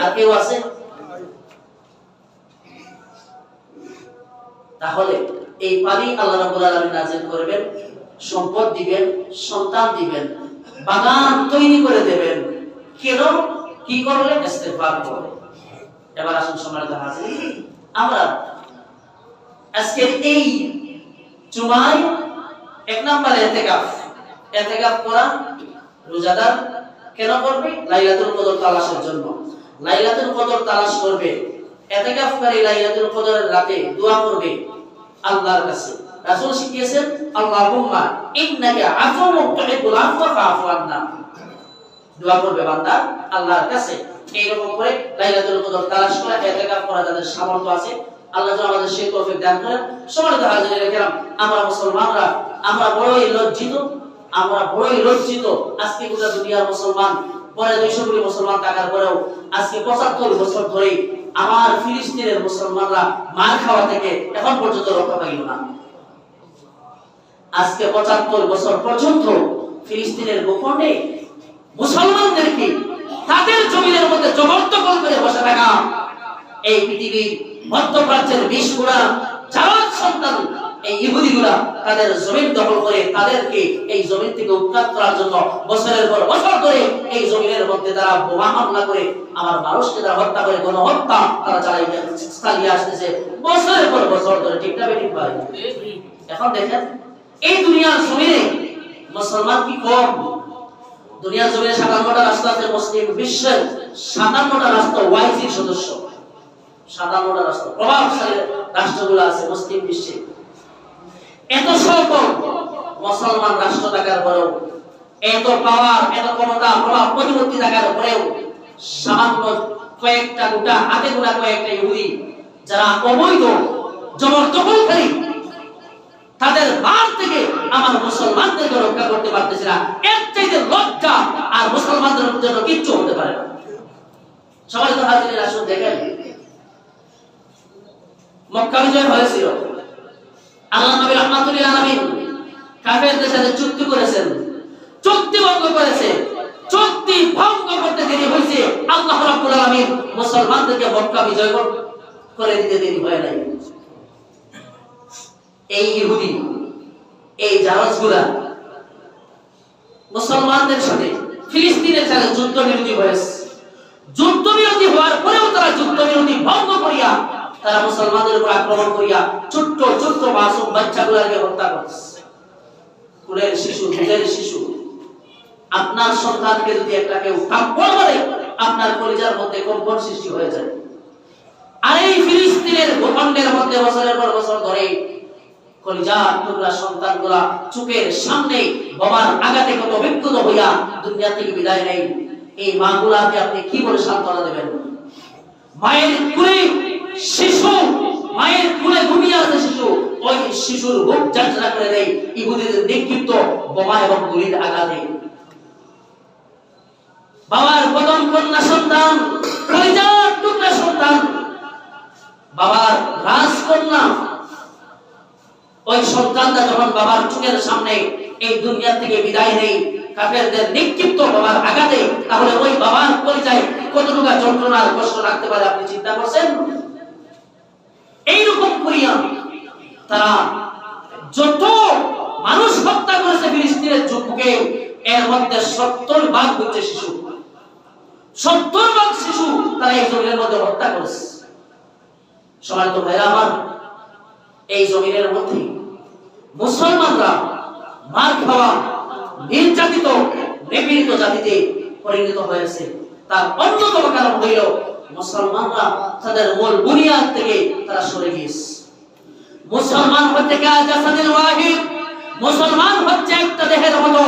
আর কেউ আছে? তাহলে এই পানি আল্লাহ রাব্বুল আলামিন নাযিল করবেন, সম্পদ দিবেন, সন্তান দিবেন, বাগান তৈরি করে দেবেন। কেন? কি করলে? ইস্তিগফার করলে। এবার আসুন সম্মানিত হাজির, আমরা আজকে এই জুমায় এক নম্বরে ইতিকাফ করা রোজাদার কেন করবে? লাইলাতুল কদর তালাশের জন্য। লাইলাতুল কদর তালাশ করবে, ইতিকাফকারী লাইলাতুল কদরের রাতে দোয়া করবে আল্লাহর কাছে। রাসূল শিখিয়েছেন, আল্লাহুম্মা ইন্নাকা আফুউন তুহিব্বুল আফওয়া ফাআফু আন্না। দোয়া করবে বান্দা আল্লাহর কাছে, এইরকম করে লাইলাতুল কদর তালাশ করা, ইতিকাফ করা যাদের সামর্থ্য আছে আল্লাহ যেন আমাদের সেই তৌফিক দান করেন। সম্মানিত হাজিরিন কিরাম, আমরা মুসলমানরা আমরা বড়ই লজ্জিত। আজকে গোটা দুনিয়ার মুসলমান পরে 200 কোটি মুসলমান থাকার পরেও আজকে 75 বছর ধরে আমার ফিলিস্তিনের মুসলমানরা মার খাওয়া থেকে এখন পর্যন্ত রক্ষা পাইল না। আজকে 75 বছর পর্যন্ত ফিলিস্তিনের ভূখণ্ডে মুসলমানদেরকে তাদের জমিনের মধ্যে জবরদখল করে বসে থাকা এই পৃথিবীর মধ্যপ্রাচ্যের 20 গুণা জারাদ সন্তান এই ইহুদিগুলা তাদের জমিন দখল করে তাদেরকে এই জমিন থেকে উৎখাত করার জন্য বছরের পর বছর ধরে এই জমিনের মধ্যে তারা বোমা হামলা করে আমার মানুষকে তারা হত্যা করে গণহত্যা তারা চালিয়ে আসতেছে বছরের পর বছর ধরে। ঠিক না বেঠিক ভাই? এখন দেখেন এই দুনিয়ার জমিনে মুসলমান কি কম? দুনিয়ার জমিনে 57টা রাষ্ট্র আছে, মুসলিম বিশ্বের 57টা রাষ্ট্র ওয়াইসির সদস্য। 57টা রাষ্ট্র প্রভাবশালী রাষ্ট্রগুলো আছে মুসলিম বিশ্বে। এত সংখ্যক মুসলমান রাষ্ট্র থাকার পরেও, এত পাওয়ার, এত ক্ষমতা, প্রভাব, প্রতিপত্তি থাকার পরেও সামান্য কয়েকটা গোটা হাতে গোনা কয়েকটা ইহুদি যারা অবৈধ জবরদখলকারী, তাদের মার থেকে আমার মুসলমানদেরকে রক্ষা করতে পারতেছে না। এর চাইতে লজ্জা আর মুসলমানদের জন্য কিচ্ছু হতে পারে না। সবাই তো হাজির আসুন দেখেন, মক্কা বিজয় হয়েছিল, আল্লাহ নবী রাহমাতুল লিল আলামিন কাফেরদের সাথে চুক্তি করেছেন, চুক্তি ভঙ্গ করেছে। চুক্তি ভঙ্গ করতে দেরি হয়েছে, আল্লাহ রাব্বুল আলামিন মুসলমানদেরকে মক্কা বিজয় করে দিতে দেরি হয় নাই। এই ইহুদি, এই জারজগুলা মুসলমানদের সাথে ফিলিস্তিনের সাথে যুদ্ধবিরতি হয়েছে। যুদ্ধবিরতি হওয়ার পরেও তারা যুদ্ধবিরতি ভঙ্গ করিয়া তারা মুসলমানদের উপর আক্রমণ করিয়া ছোট্ট ছোট্ট মাসুম বাচ্চাগুলোকে হত্যা করেছে। কুলের শিশু, দুধের শিশু। আপনার সন্তানকে যদি একটা কেউ থাপ্পড় মারে, আপনার কলিজার মধ্যে কম্পন সৃষ্টি হয়ে যায়। আর এই ফিলিস্তিনের ভূখণ্ডের মধ্যে বছরের পর বছর ধরে কলিজার টুকরা সন্তানগুলা চোখের সামনে বোমার আঘাতে কত বিক্ষত হইয়া দুনিয়া থেকে বিদায় নেই। এই মাগুলাকে আপনি কি বলে সান্ত্বনা দেবেন? মায়ের কোলে শিশু, মায়ের কোলে ঘুমিয়ে আছে শিশু, ওই শিশুর বুক ঝাঁঝরা করে দেয় ইহুদিদের নিক্ষিপ্ত বোমা এবং গুলির আঘাতে। বাবার প্রথম কন্যা সন্তান, কলিজার টুকরা সন্তান, বাবার রাজকন্যা, ওই সন্তানটা যখন বাবার চোখের সামনে এই দুনিয়া থেকে বিদায় নেই কাফেরদের নিক্ষিপ্ত বাবার আঘাতে, তাহলে ওই বাবার কলিজায় কতটুকু যন্ত্রণার কষ্ট রাখতে পারে আপনি চিন্তা করছেন? এইরকম করিয়া তারা যত মানুষ হত্যা করেছে ফিলিস্তিনের যুগে, এর মধ্যে 70% হচ্ছে শিশু। 70% শিশু তারা এই জমিনের মধ্যে হত্যা করেছে। সম্মানিত ভাইরা আমার, এই জমিনের মধ্যে মুসলমানরা মার খাওয়া, নির্যাতিত, নিপীড়িত জাতিতে পরিণত হয়েছে। তার অন্যতম কারণ হইল মুসলমানরা তাদের মূল বুনিয়াদ থেকে তারা সরে গিয়েছে। মুসলমান হচ্ছে জাসাদুল ওয়াহিদ, মুসলমান হচ্ছে একটা দেহের মতো।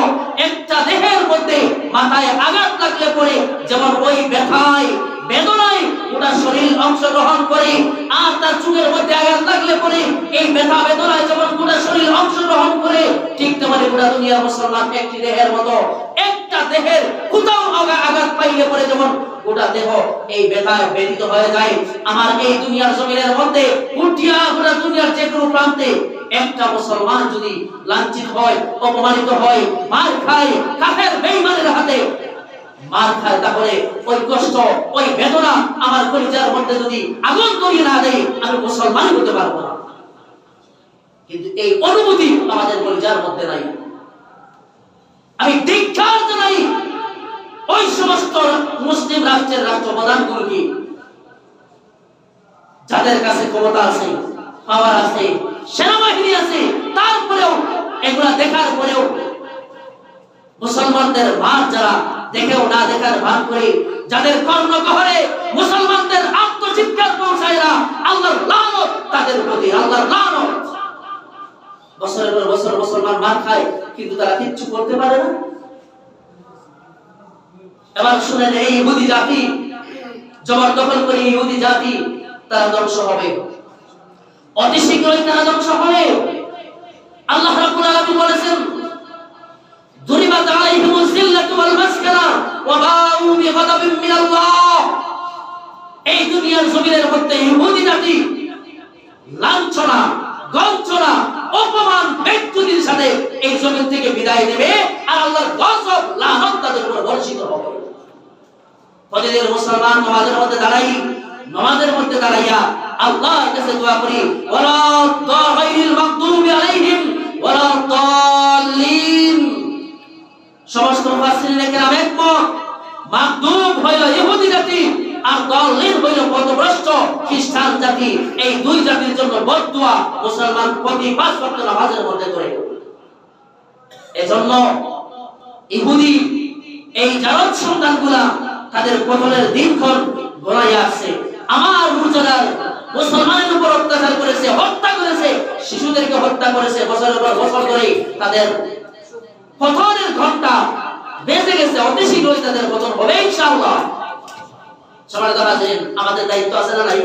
একটা দেহের মধ্যে মাথায় আঘাত লাগলে পরে যেমন ওই ব্যথায় বেদনায় গোটা শরীর অংশগ্রহণ করে, আর তার চোখের মধ্যে আঘাত লাগলে পরে এই ব্যথা বেদনায় যেমন গোটা শরীর অংশগ্রহণ করে, ঠিক তেমনি গোটা দুনিয়ার মুসলমান একটি দেহের মতো। একটা দেহের কোথাও আঘাত পাইলে পরে যেমন গোটা দেহ এই ব্যথায় ব্যথিত হয়ে যায়। আমার এই দুনিয়ার জমিনের মধ্যে উঠিয়া গোটা দুনিয়ার যে কোনো প্রান্তে একটা মুসলমান যদি লাঞ্ছিত হয়, অপমানিত হয়, মার খায়, কাফের বেঈমানের হাতে মার খায়, তাহলে ওই কষ্ট, ওই বেদনা আমার কলিজার মধ্যে যদি আগুন ধরিয়ে না দেয়, আমি মুসলমান হতে পারবো না। কিন্তু এই অনুভূতি আমাদের কলিজার মধ্যে নাই। আমি ধিক্কার জানাই ওই সমস্ত মুসলিম রাষ্ট্রের রাষ্ট্রপ্রধানগুলোকে, যাদের কাছে ক্ষমতা আছে, পাওয়ার আছে, সেনাবাহিনী আছে, তারপরেও এগুলা দেখার পরেও মুসলমানদের ভাব যারা দেখেও না দেখার ভাব করে, যাদের কর্ণগহরে মুসলমানদের আত্মচিৎকার পৌঁছায় না, আল্লাহর লানত তাদের প্রতি, আল্লাহর লানত। বছরের পর বছর মুসলমান মার খায়, কিন্তু তারা কিচ্ছু করতে পারে না। এবার শুনেন, এই ইহুদি জাতি জবরদখল করে ইহুদি জাতি তারা ধ্বংস হবে। অতি শীঘ্রই তারা ধ্বংস হবে। আল্লাহ রাব্বুল আলামিন বলেছেন, দুরিবাত আলাইহিমুজ যিল্লাতু ওয়াল মাসকানা ওয়া বাউ বিগাদাবিন মিনাল্লাহ। এই দুনিয়ার জমিনের মধ্যে ইহুদি জাতি লাঞ্ছনা, গঞ্জনা, অপমান, বেইজ্জতির সাথে এই জমিন থেকে বিদায় নেবে, আর আল্লাহর গজব, লানত তাদের উপর বর্ষিত হবে। প্রতিদিন মুসলমান নামাজের মধ্যে দাঁড়াইয়া আল্লাহর কাছে দোয়া করি, ওয়ালা দাইরিল মাগদুবি আলাইহিম ওয়ালা দাল্লিন। সমস্ত মুফাসসিরিনে কেরাম একমত, মাগদুব হইল ইহুদি জাতি আর দাল্লিন হইল পথভ্রষ্ট খ্রিস্টান জাতি। এই দুই জাতির জন্য বদদুয়া মুসলমান প্রতি 5 ওয়াক্ত নামাজের মধ্যে করে। এজন্য ইহুদি এই জারদ সন্তানগুলা তাদের পতনের দিনক্ষণ গড়াইয়া আসছে। আমার মুজাদার মুসলমানের উপর অত্যাচার করেছে, হত্যা করেছে, শিশুদেরকে হত্যা করেছে, বছরের পর বছর ধরে তাদের পতনের ঘন্টা বেজে গেছে। অতি শীঘ্রই তাদের পতন হবে ইনশাআল্লাহ। সবার কথা জানেন, আমাদের দায়িত্ব আছে না নাই?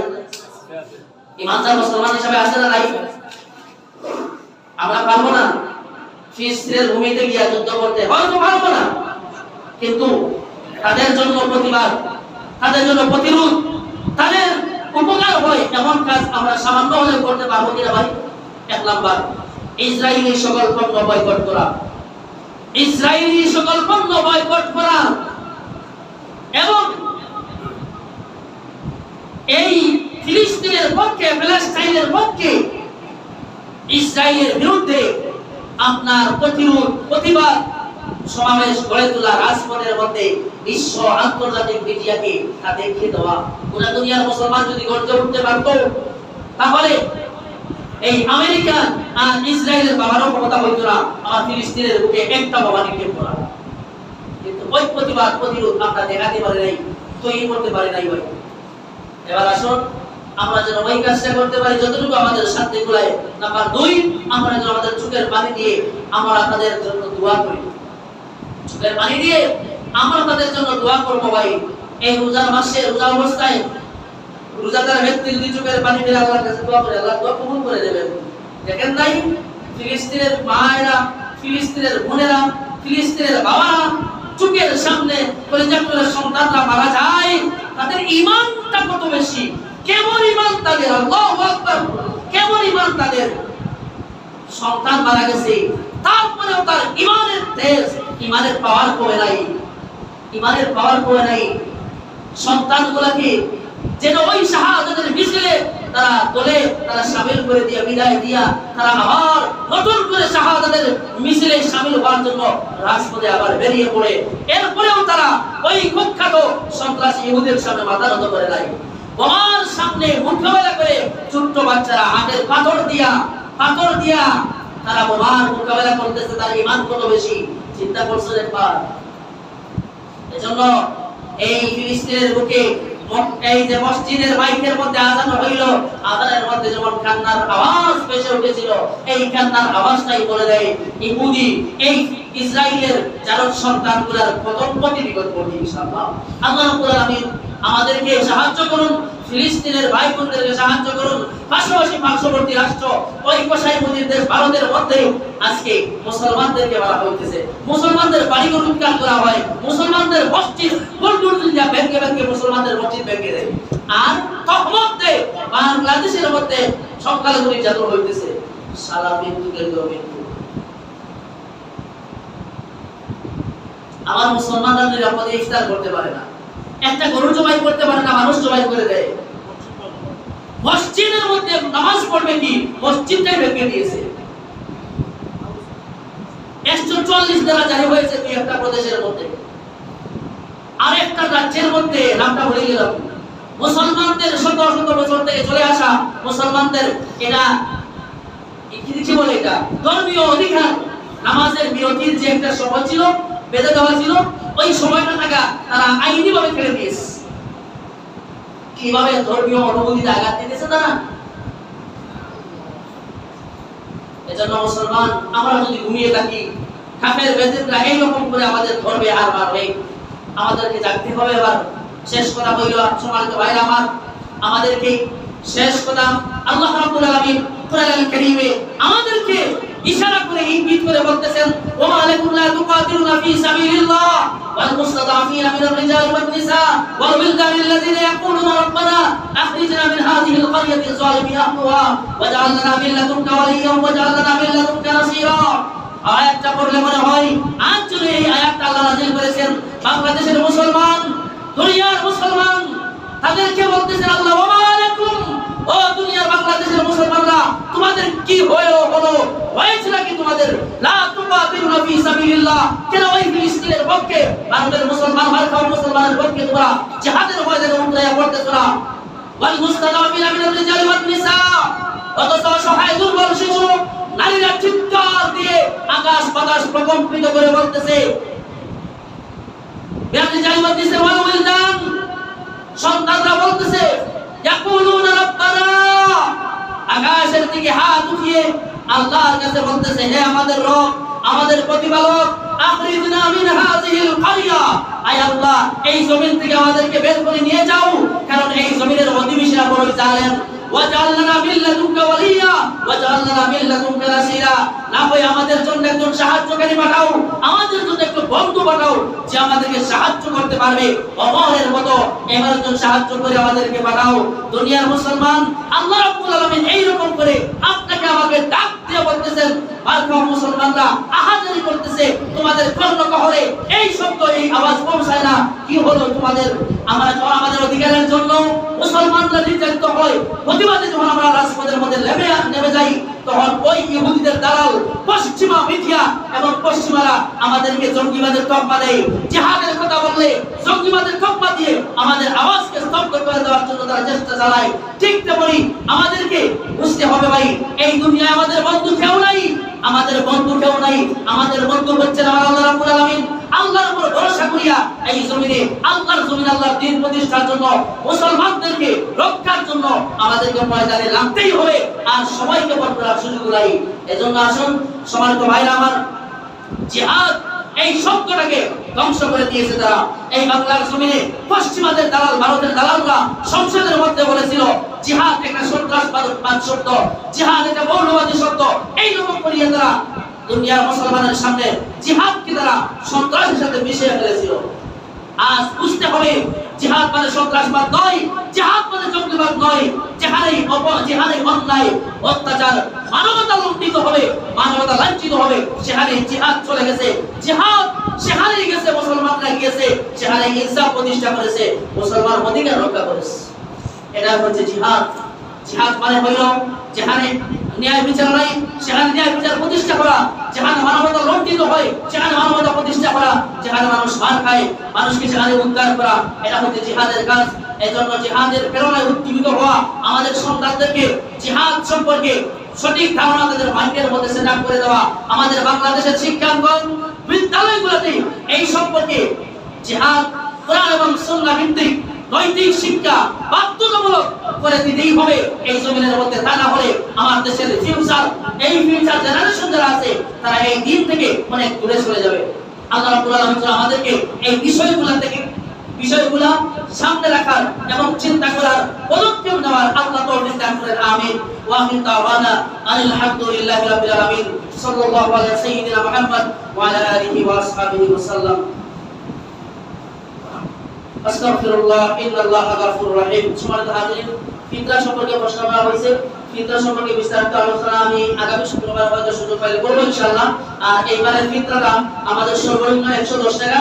ইমানদার মুসলমান হিসেবে আছে না নাই? আমরা পারবো না ফিলিস্তিনের ভূমিতে গিয়ে যুদ্ধ করতে, হয়তো পারবো না, কিন্তু তাদের জন্য প্রতিবাদ, তাদের জন্য প্রতিরোধ, তাদের উপকার হয় এমন কাজ আমরা সামান্য হলেও করতে পারবো কিনা ভাই? 1 নাম্বার, ইসরায়েলি সকল পণ্য বয়কট করা। ইসরায়েলি সকল পণ্য বয়কট করা এবং এই ফিলিস্তিনের পক্ষে, প্যালেস্টাইনের পক্ষে ইসরায়েলের বিরুদ্ধে আপনার প্রতিরোধ, প্রতিবাদ সমাবেশ গড়ে তোলা, রাজপথের মধ্যে বিশ্ব আন্তর্জাতিক মিডিয়াকে তা দেখিয়ে দেওয়া। পুরো দুনিয়ার মুসলমান যদি গর্জে উঠতে পারতো, তাহলে এই আমেরিকা আর ইসরায়েলের বাবারও ক্ষমতা হইতো না আমার ফিলিস্তিনের বুকে একটা বাবা নিক্ষেপ করা। কিন্তু ওই প্রতিবাদ, প্রতিরোধ আমরা দেখাতে পারি নাই, তৈরি করতে পারি নাই ভাই। এবার আসুন আমরা যেন ওই কাজটা করতে পারি যতটুকু আমাদের সাধ্যে কুলায়। নাম্বার 2, আমরা যেন আমাদের চোখের পানি দিয়ে আমরা তাদের জন্য দোয়া করি। চোখের পানি দিয়ে আমরা তাদের জন্য দোয়া করব ভাই। এই রোজার মাসে, রোজা অবস্থায় রোজাদার ব্যক্তি যদি চোখের পানি দিয়ে আল্লাহর কাছে দোয়া করে, আল্লাহ দোয়া কবুল করে দেবেন। দেখেন নাই ফিলিস্তিনের মায়েরা, ফিলিস্তিনের বোনেরা, ফিলিস্তিনের বাবারা চোখের সামনে পরিচালনা সন্তানরা মারা যায়, তাদের ঈমানটা কত বেশি, কেমন ঈমান তাদের, আল্লাহু আকবার, কেমন ঈমান তাদের। সন্তান মারা গেছে, তারপরেও তার ঈমানের তেজ, ঈমানের পাওয়ার কমে নাই, ঈমানের পাওয়ার কমে নাই। সন্তানগুলোকে যেন ওই শাহাদাতের মিছিলে তারা দলে তারা শামিল করে দিয়ে বিদায় দিয়া তারা আবার নতুন করে শাহাদাতের মিছিলে শামিল হওয়ার জন্য রাজপথে আবার বেরিয়ে পড়ে। এরপরেও তারা ওই কুখ্যাত সন্ত্রাসী ইহুদের সামনে মাথা নত করে নাই। বোমার সামনে মোকাবেলা করে ছোট্ট বাচ্চারা হাতের পাথর দিয়া তারা বোমার মোকাবেলা করতেছে। তার ঈমান কত বেশি চিন্তা করছেন একবার? এজন্য এই ফিলিস্তিনের বুকে এই যে মসজিদের মাইকের মধ্যে আযান হইল, আযানের মধ্যে যেমন কান্নার আওয়াজ ভেসে উঠেছিল, এই কান্নার আওয়াজটাই বলে দেয় ইহুদি এই ইসরায়েলের জারদ সন্তানগুলোর পতন নিকট করবে ইনশাআল্লাহ। আল্লাহ রাব্বুল আলামিন আমাদেরকে সাহায্য করুন, ফিলিস্তিনের ভাই বোনদেরকে সাহায্য করুন। পাশাপাশি পার্শ্ববর্তী রাষ্ট্র ওই কসাই মুদির দেশ ভারতের মধ্যে আজকে মুসলমানদেরকে মারা হইতেছে, মুসলমানদের বাড়িঘর উৎখাত করা হয়, মুসলমানদের মসজিদ বুলডোজার ভেঙে ভেঙে মুসলমানদের মসজিদ ভেঙে দেয়। আর তখনতে বাংলাদেশের মধ্যে সংখ্যালঘু নির্যাতন হইতেছে। সারা মৃত্যুকের মৃত্যু। আমার মুসলমানরা নিরাপদে ইফতার করতে পারে না, একটা গরু জবাই করতে পারে না, মানুষ জবাই করে দেয়। মসজিদের মধ্যে নামাজ পড়বে কি, মসজিদটাই ভেঙে দিয়েছে। 144 দ্বারা জারি হয়েছে 2-1টা প্রদেশের মধ্যে, আর একটা রাজ্যের মধ্যে নামটা ভুলে গেলাম। মুসলমানদের শত শত বছর থেকে চলে আসা মুসলমানদের এটা কি বলে, এটা ধর্মীয় অধিকার, নামাজের বিরতির যে একটা সময় ছিল, বেঁধে দেওয়া ছিল, ওই সময়টা টাকা তারা আইনি ভাবে ফেলে দিয়েছে। কিভাবে ধর্মীয় অনুভূতিতে আঘাত দিতেছে তারা। এজন্য মুসলমান আমরা যদি ঘুমিয়ে থাকি, কাফের বেদিনরা এইরকম করে আমাদের ধর্মে আর মারবে, আমাদেরকে জাগতে হবে। এবার শেষ কথা হইল, সম্মানিত ভাইরা আমার, আমাদেরকে শেষ কথা, আল্লাহ রাব্বুল আলামিন কোরআনুল কারীমে আমাদেরকে ইশারা করে ইঙ্গিত করে বলতেছেন, ওয়া লাকুম লা তুকাতিলুনা ফি সাবিলিল্লাহ ওয়াল মুস্তাদআফিনা মিনার রিজালি ওয়ান নিসা ওয়াল ওয়িলদানি আল্লাযিনা ইয়াকুলুনা রাব্বানা আখরিজনা মিন হাযিহিল ক্বরিয়াতি যালিমি আহলুহা ওয়াজআল লানা মিন লাদুনকা ওয়ালিয়্যান ওয়াজআল লানা মিন লাদুনকা নাসীরা। আয়াতটা পড়লে মনে হয় আজ যদি এই আয়াতটা আল্লাহ নাযিল করেছেন বাংলাদেশের মুসলমান, দুনিয়ার মুসলমান, তাদেরকে বলতেছেন আল্লাহ, ওয়া লাকুম, ও দুনিয়ার বাংলাদেশের মুসলমানরা, তোমাদের কি হলো হয়েছে নাকি তোমাদের? লা তুকাতিলুনা ফি সাবিলিল্লাহ, কেন ওই ফিলিস্তিনের পক্ষে ভারতের মুসলমান মুসলমানের পক্ষে তোমরা জিহাদের ময়দানে উতরাইয়া পড়তেছ না? ওয়াল মুস্তাদাফিনা মিনার রিজালি ওয়ান নিসা, অথচ অসহায় দুর্বল শিশু নারীরা চিৎকার দিয়ে আকাশ বাতাস প্রকম্পিত করে বলতেছে, মিনার রিজালি ওয়ান নিসা ওয়াল ওয়িলদান, সন্তানরা বলতেছে, ইয়াকুলুনা রাব্বানা, আকাশের দিকে হাত উঠিয়ে আল্লাহর কাছে বলতেছে, হে আমাদের রব, আমাদের প্রতিপালক, আখরিজনা মিন হাযিহিল ক্বরিয়া, আয় আল্লাহ এই জমিন থেকে আমাদেরকে বের করে নিয়ে যাও, কারণ এই জমিনের অধিবাসীরা বড়ই জালেম। ওয়াজআল লানা মিন লাদুনকা ওয়ালিয়্যা ওয়াজআল লানা মিন লাদুনকা নাসীরা, না হয় আমাদের জন্য একজন সাহায্যকারী পাঠাও, আমাদের জন্য একটু বন্ধু পাঠাও যে আমাদেরকে সাহায্য করতে পারবে, ওমরের মতো এমন একজন সাহায্য করে আমাদেরকে পাঠাও। দুনিয়ার মুসলমান, আল্লাহ রাব্বুল আলামিন এই রকম করে আপনাকে আমাকে ডাক দিয়ে বলতেছেন, বারকাম মুসলমানরা আহাজারি করতেছে তোমাদের কর্ণকহরে, এই শব্দ এই আওয়াজ পৌঁছায় না, কি হলো তোমাদের? আমরা যখন আমাদের অধিকারের জন্য মুসলমানরা নির্যাতিত হয়, প্রতিবাদে যখন আমরা রাজপথের মধ্যে নেমে যাই, তখন ওই ইহুদিদের দালাল পশ্চিমা মিডিয়া এবং পশ্চিমারা আমাদেরকে জঙ্গিবাদের তকমা দেয়। জিহাদের কথা বললে জঙ্গিবাদের তকমা দিয়ে আমাদের আওয়াজকে স্তব্ধ করে দেওয়ার জন্য তারা চেষ্টা চালায়। ঠিক তেমনি আমাদেরকে বুঝতে হবে ভাই, এই দুনিয়ায় আমাদের বন্ধু কেউ নাই, আমাদের বন্ধু কেউ নাই, আমাদের বন্ধু হচ্ছেন আমার আল্লাহ রাব্বুল আলামিন। আল্লাহর উপর ভরসা করিয়া এই জমিনে আল্লাহর জমিনে আল্লাহর দ্বীন প্রতিষ্ঠার জন্য, মুসলমানদেরকে রক্ষার জন্য আমাদেরকে ময়দানে নামতেই হবে, আর সবাইকে বলার সুযোগ নাই। এজন্য আসুন সম্মানিত ভাইরা আমার, জিহাদ এই শব্দটাকে ধ্বংস করে দিয়েছে তারা। এই বাংলার জমিনে পশ্চিমাদের দালাল, ভারতের দালালরা সংসদের মধ্যে বলেছিল জিহাদ একটা সন্ত্রাসবাদ শব্দ, জিহাদ একটা মৌলবাদী শব্দ, এই রকম করিয়ে তারা দুনিয়ার মুসলমানের সামনে জিহাদকে তারা সন্ত্রাসের সাথে মিশিয়ে ফেলেছিল। আজ বুঝতে হবে জিহাদ মানে সন্ত্রাসবাদ নয়, জিহাদ মানে জঙ্গিবাদ নয়, যেখানেই অন্যায় অত্যাচার, মানবতা লুণ্ঠিত হবে, মানবতা লাঞ্ছিত হবে, সেখানে জিহাদ চলে গেছে। জিহাদ সেখানেই গেছে, মুসলমানরা গিয়েছে সেখানে ইনসাফ প্রতিষ্ঠা করেছে, মুসলমান অধিকার রক্ষা করেছে। এটা হচ্ছে জিহাদ। জিহাদ মানে হইল যেখানে ন্যায় বিচার নাই সেখানে ন্যায় বিচার প্রতিষ্ঠা করা, যেখানে মানবতা লুণ্ঠিত হয় সেখানে মানবতা প্রতিষ্ঠা করা, যেখানে মানুষ মার খায় মানুষকে সেখানে উদ্ধার করা, এটা হচ্ছে জিহাদের কাজ। এজন্য জিহাদের প্রেরণায় উদ্দীপিত হওয়া, আমাদের সন্তানদেরকে জিহাদ সম্পর্কে সঠিক ধারণা তাদের মাইন্ডের মধ্যে সেট আপ করে দেওয়া, আমাদের বাংলাদেশের শিক্ষাঙ্গন বিদ্যালয়গুলোতে এই সম্পর্কে জিহাদ, কোরআন এবং সুন্নাহ ভিত্তিক নৈতিক শিক্ষা বাধ্যতামূলক করে দিতেই হবে এই জমিনের মধ্যে। তা না হলে আমার দেশের ফিউচার, এই ফিউচার জেনারেশন যারা আছে তারা এই দিন থেকে অনেক দূরে চলে যাবে। আল্লাহ রাব্বুল আলামিন আমাদেরকে এই বিষয়গুলা সামনে রাখার এবং চিন্তা করার, পদক্ষেপ নেওয়ার আল্লাহ তৌফিক দান করেন। আমিন। ওয়া আখিরু দাওয়ানা আলহামদুলিল্লাহি রাব্বিল আলামিন। সাল্লাল্লাহু আলা সাইয়্যিদিনা মুহাম্মদ ওয়া আলা আলিহি ওয়া আসহাবিহি ওয়া সাল্লাম। আস্তাগফিরুল্লাহ, ইন্নাল্লাহা গাফুরুর রহিম। সম্মানিত হাজিরিন, ফিতরা সম্পর্কে প্রশ্ন করা হয়েছে। ফিতরা সম্পর্কে বিস্তারিত আলোচনা আমি আগামী শুক্রবার হয়তো সুযোগ পাইলে করব ইনশাআল্লাহ। আর এইবারের ফিতরাটা আমাদের সর্বনিম্ন 110 টাকা।